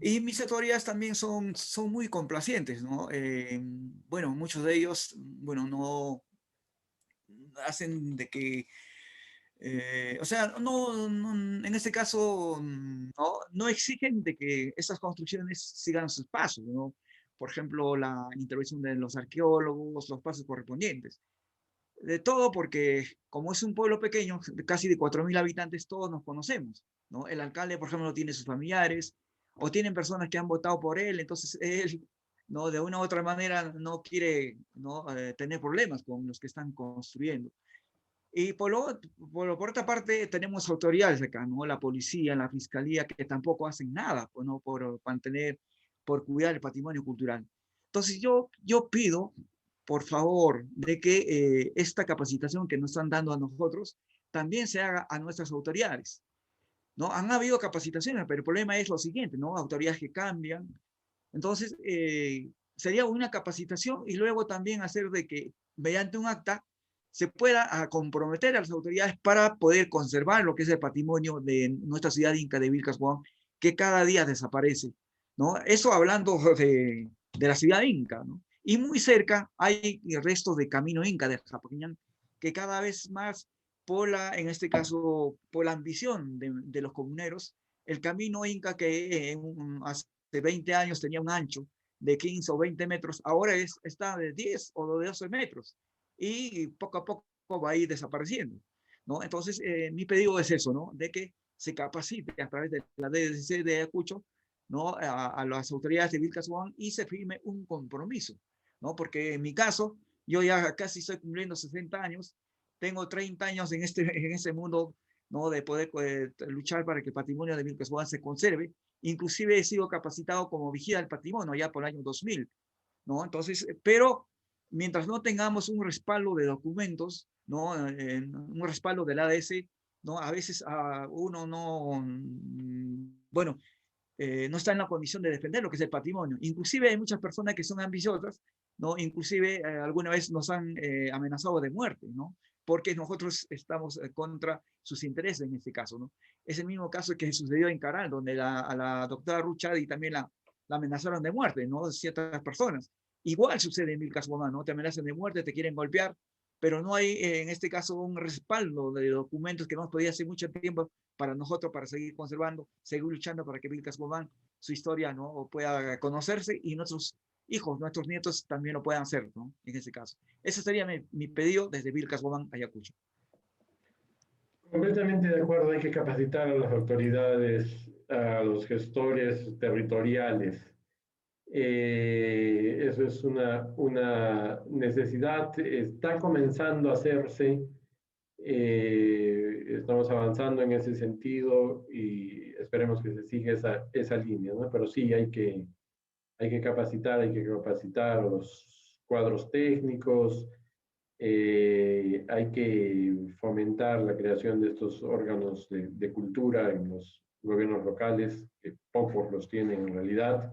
Y mis autoridades también son muy complacientes, ¿no? Bueno, muchos de ellos, bueno, no hacen de que, o sea, en este caso, no exigen de que estas construcciones sigan sus pasos, ¿no? Por ejemplo, la intervención de los arqueólogos, los pasos correspondientes. De todo porque, como es un pueblo pequeño, casi de 4.000 habitantes, todos nos conocemos, ¿no? El alcalde, por ejemplo, tiene sus familiares, o tienen personas que han votado por él, entonces él, ¿no? De una u otra manera no quiere, ¿no? Tener problemas con los que están construyendo. Y por otra parte, tenemos autoridades acá, ¿no? La policía, la fiscalía, que tampoco hacen nada, pues, ¿no? Por mantener, por cuidar el patrimonio cultural. Entonces yo pido, por favor, de que esta capacitación que nos están dando a nosotros también se haga a nuestras autoridades, ¿no? Han habido capacitaciones, pero el problema es lo siguiente, ¿no? Autoridades que cambian. Entonces, sería una capacitación y luego también hacer de que mediante un acta se pueda comprometer a las autoridades para poder conservar lo que es el patrimonio de nuestra ciudad inca de Vilcashuán, que cada día desaparece, ¿no? Eso hablando de la ciudad inca, ¿no? Y muy cerca hay restos de camino inca de Japaquiñán, que cada vez más, en este caso, por la ambición de los comuneros, el camino inca que hace 20 años tenía un ancho de 15 o 20 metros, ahora está de 10 o de 12 metros y poco a poco va a ir desapareciendo, ¿no? Entonces, mi pedido es eso, ¿no? De que se capacite a través de la DDC de Ayacucho, ¿no? A las autoridades de Vilcashuán y se firme un compromiso, ¿no? Porque en mi caso, yo ya casi estoy cumpliendo 60 años, tengo 30 años en este mundo, ¿no? De poder luchar para que el patrimonio de Vilcashuán se conserve. Inclusive he sido capacitado como vigía del patrimonio ya por el año 2000, ¿no? Entonces, pero mientras no tengamos un respaldo de documentos, ¿no? Un respaldo del ADS, ¿no? A veces uno no, bueno, no está en la condición de defender lo que es el patrimonio. Inclusive hay muchas personas que son ambiciosas, ¿no? Inclusive alguna vez nos han amenazado de muerte, ¿no? Porque nosotros estamos contra sus intereses en este caso, ¿no? Es el mismo caso que sucedió en Caral, donde a la doctora Ruchadi también la amenazaron de muerte, ¿no? Ciertas personas. Igual sucede en Vilcashuán, ¿no? Te amenazan de muerte, te quieren golpear, pero no hay en este caso un respaldo de documentos que no podía hacer mucho tiempo para nosotros, para seguir conservando, seguir luchando para que Vilcashuán, su historia, ¿no? Pueda conocerse y nuestros hijos, nuestros nietos también lo puedan hacer, ¿no? En ese caso. Ese sería mi pedido desde Vilcashuán, Ayacucho. Completamente de acuerdo, hay que capacitar a las autoridades, a los gestores territoriales. Eso es una necesidad, está comenzando a hacerse, estamos avanzando en ese sentido y esperemos que se siga esa línea, ¿no? Pero sí, hay que capacitar a los cuadros técnicos, hay que fomentar la creación de estos órganos de cultura en los gobiernos locales, que pocos los tienen en realidad,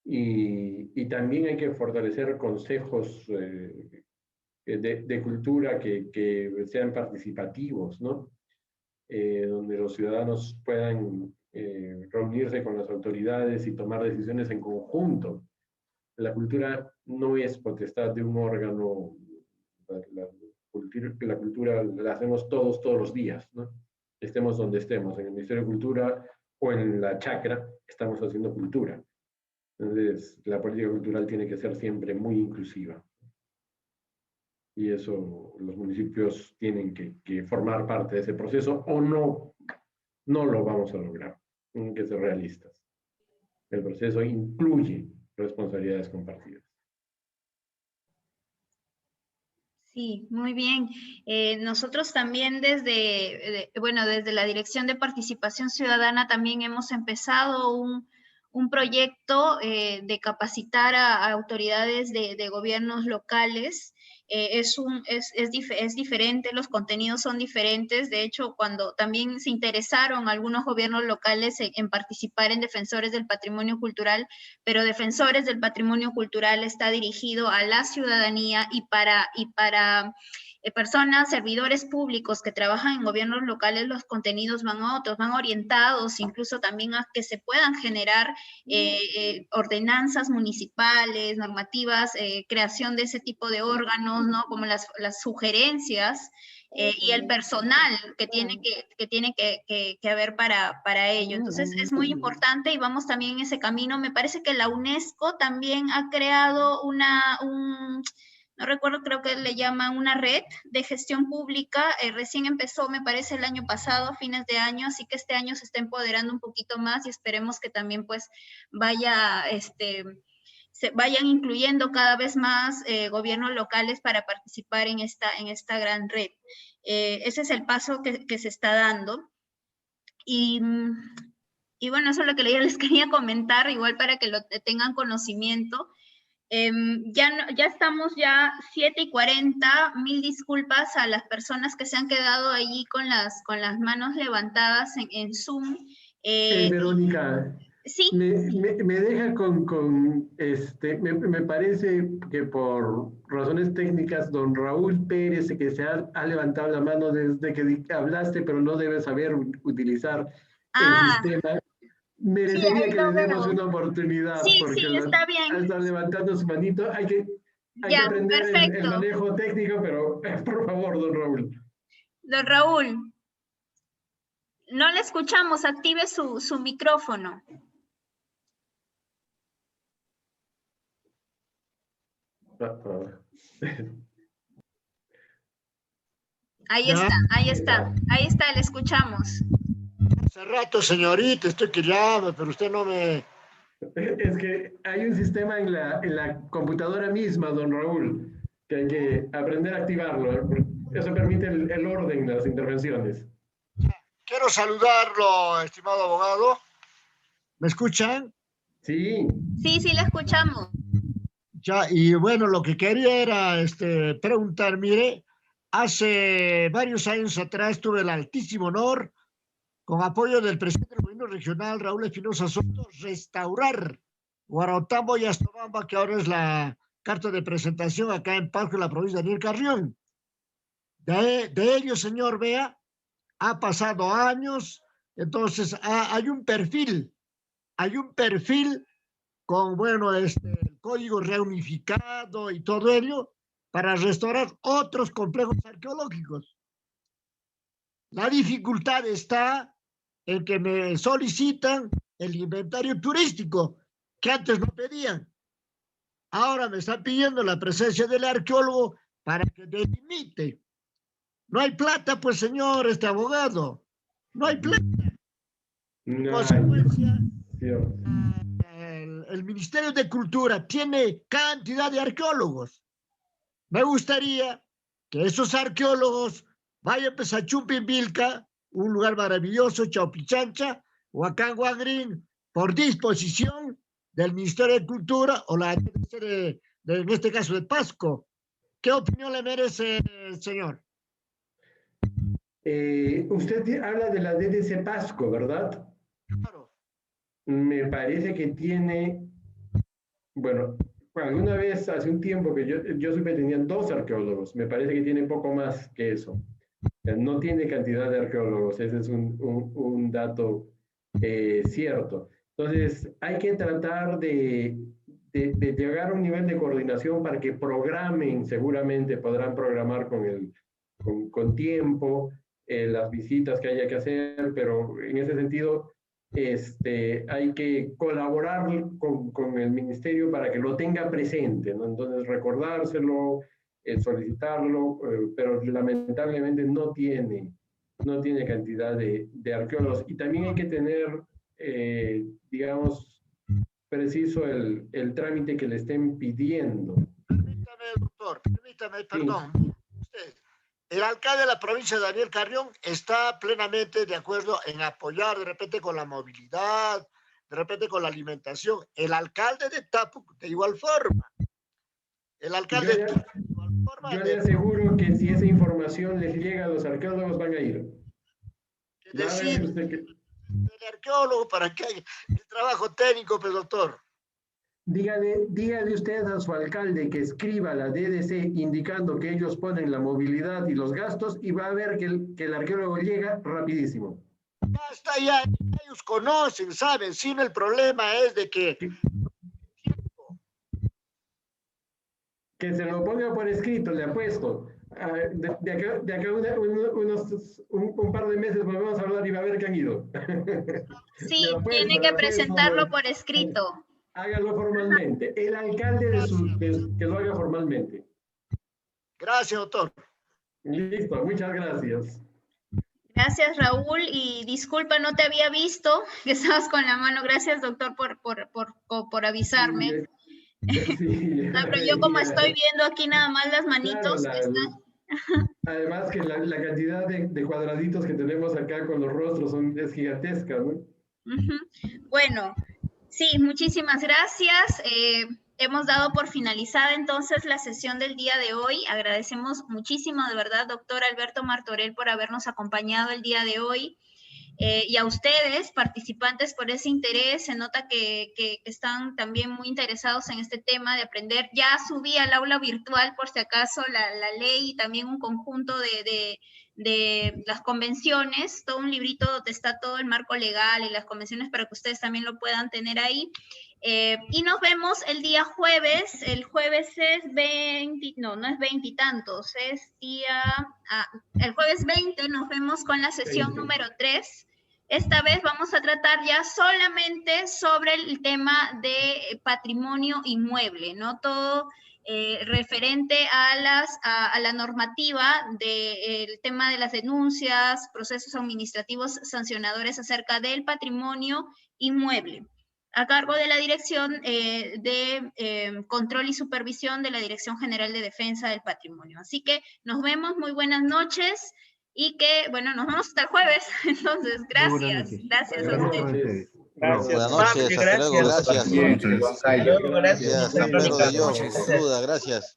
y también hay que fortalecer consejos de cultura que sean participativos, ¿no? Donde los ciudadanos puedan reunirse con las autoridades y tomar decisiones en conjunto. La cultura no es potestad de un órgano, la cultura la hacemos todos los días, ¿no? Estemos donde estemos, en el Ministerio de Cultura o en la chacra, estamos haciendo cultura. Entonces, la política cultural tiene que ser siempre muy inclusiva. Y eso los municipios tienen que formar parte de ese proceso o no lo vamos a lograr. Tienen que ser realistas. El proceso incluye responsabilidades compartidas. Sí, muy bien. Nosotros también desde la Dirección de Participación Ciudadana también hemos empezado un proyecto de capacitar a autoridades de gobiernos locales. Es diferente, los contenidos son diferentes. De hecho, cuando también se interesaron algunos gobiernos locales en participar en Defensores del Patrimonio Cultural, pero Defensores del Patrimonio Cultural está dirigido a la ciudadanía y para personas, servidores públicos que trabajan en gobiernos locales, los contenidos van a otros, van orientados incluso también a que se puedan generar ordenanzas municipales, normativas, creación de ese tipo de órganos, ¿no? Como las sugerencias y el personal que tiene que haber para ello. Entonces es muy importante y vamos también en ese camino. Me parece que la UNESCO también ha creado no recuerdo, creo que le llaman una red de gestión pública, recién empezó, me parece, el año pasado, a fines de año, así que este año se está empoderando un poquito más y esperemos que también pues se vayan incluyendo cada vez más gobiernos locales para participar en esta gran red. Ese es el paso que se está dando. Y bueno, eso es lo que les quería comentar, igual para que lo tengan conocimiento. Ya estamos 7:40, mil disculpas a las personas que se han quedado allí con las manos levantadas en Zoom. Verónica, sí. Me deja me parece que por razones técnicas, don Raúl Pérez, que se ha levantado la mano desde que hablaste, pero no debe saber utilizar el sistema. Merecería que le demos una oportunidad, porque está bien. Está levantando su manito. Hay que aprender el manejo técnico, pero por favor, don Raúl. Don Raúl, no le escuchamos, active su micrófono. Ahí está, le escuchamos. Hace rato, señorita, estoy que llamo, pero usted no me... Es que hay un sistema en la computadora misma, don Raúl, que hay que aprender a activarlo. Eso permite el orden de las intervenciones. Quiero saludarlo, estimado abogado. ¿Me escuchan? Sí. Sí, le escuchamos. Ya, y bueno, lo que quería era preguntar, mire, hace varios años atrás tuve el altísimo honor, con apoyo del presidente del gobierno regional, Raúl Espinosa Soto, restaurar Guaraotambo y Astobamba, que ahora es la carta de presentación acá en Pasco, en la provincia de Daniel Carrión. De ello, señor, vea, ha pasado años, entonces hay un perfil con, bueno, el código reunificado y todo ello para restaurar otros complejos arqueológicos. La dificultad está en que me solicitan el inventario turístico, que antes no pedían. Ahora me están pidiendo la presencia del arqueólogo para que delimite. No hay plata, pues, señor, abogado. No hay plata. En consecuencia, el Ministerio de Cultura tiene cantidad de arqueólogos. Me gustaría que esos arqueólogos vayan pues, a Chumpimbilca, un lugar maravilloso, Chaupichancha, o acá en Huangrín, por disposición del Ministerio de Cultura o en este caso de Pasco. ¿Qué opinión le merece, señor? Usted habla de la DDC Pasco, ¿verdad? Claro. Me parece que tiene, bueno, alguna vez hace un tiempo que yo supe que tenían 2 arqueólogos, me parece que tiene poco más que eso. No tiene cantidad de arqueólogos, ese es un dato cierto. Entonces, hay que tratar de llegar a un nivel de coordinación para que programen, seguramente podrán programar con tiempo las visitas que haya que hacer, pero en ese sentido hay que colaborar con el ministerio para que lo tenga presente, ¿no? Entonces, recordárselo, solicitarlo, pero lamentablemente no tiene cantidad de arqueólogos. Y también hay que tener, digamos, preciso el trámite que le estén pidiendo. Permítame, doctor, perdón. Sí. El alcalde de la provincia de Daniel Carrión está plenamente de acuerdo en apoyar de repente con la movilidad, de repente con la alimentación. El alcalde de Tapuc, de igual forma. El alcalde de Tapuc, de igual forma. Yo le aseguro que si esa información les llega a los arqueólogos, van a ir. Es decir, el arqueólogo para que haya el trabajo técnico, pues, doctor. dígale usted a su alcalde que escriba la DDC indicando que ellos ponen la movilidad y los gastos y va a ver que el arqueólogo llega rapidísimo. Ya está, ya ellos conocen, saben, sino el problema es de que... Que se lo ponga por escrito, le apuesto. De acá un par de meses volvemos a hablar y va a ver que han ido. Sí, tiene que presentarlo por escrito. Hágalo formalmente. El alcalde que lo haga formalmente. Gracias, doctor. Listo, muchas gracias. Gracias, Raúl, y disculpa, no te había visto, que estabas con la mano. Gracias, doctor, por avisarme. Sí, no, pero yo como estoy viendo aquí nada más las manitos claro, que están... Además que la cantidad de cuadraditos que tenemos acá con los rostros es gigantesca, ¿no? Bueno, sí, muchísimas gracias. Hemos dado por finalizada entonces la sesión del día de hoy. Agradecemos muchísimo, de verdad, doctor Alberto Martorell, por habernos acompañado el día de hoy. Y a ustedes, participantes, por ese interés. Se nota que están también muy interesados en este tema de aprender. Ya subí al aula virtual, por si acaso, la ley y también un conjunto de las convenciones, todo un librito donde está todo el marco legal y las convenciones para que ustedes también lo puedan tener ahí. Y nos vemos el día jueves. El jueves es 20, no es 20 y tantos, es día... el jueves 20 nos vemos con la sesión número 3. Esta vez vamos a tratar ya solamente sobre el tema de patrimonio inmueble, ¿no? Todo referente a la normativa del tema de las denuncias, procesos administrativos sancionadores acerca del patrimonio inmueble, a cargo de la Dirección de Control y Supervisión de la Dirección General de Defensa del Patrimonio. Así que nos vemos, muy buenas noches. Y que, bueno, nos vemos hasta el jueves. Entonces, gracias. Gracias a ustedes. Buenas noches, hasta luego, gracias. Gracias. San Pedro de Dios, saluda, gracias.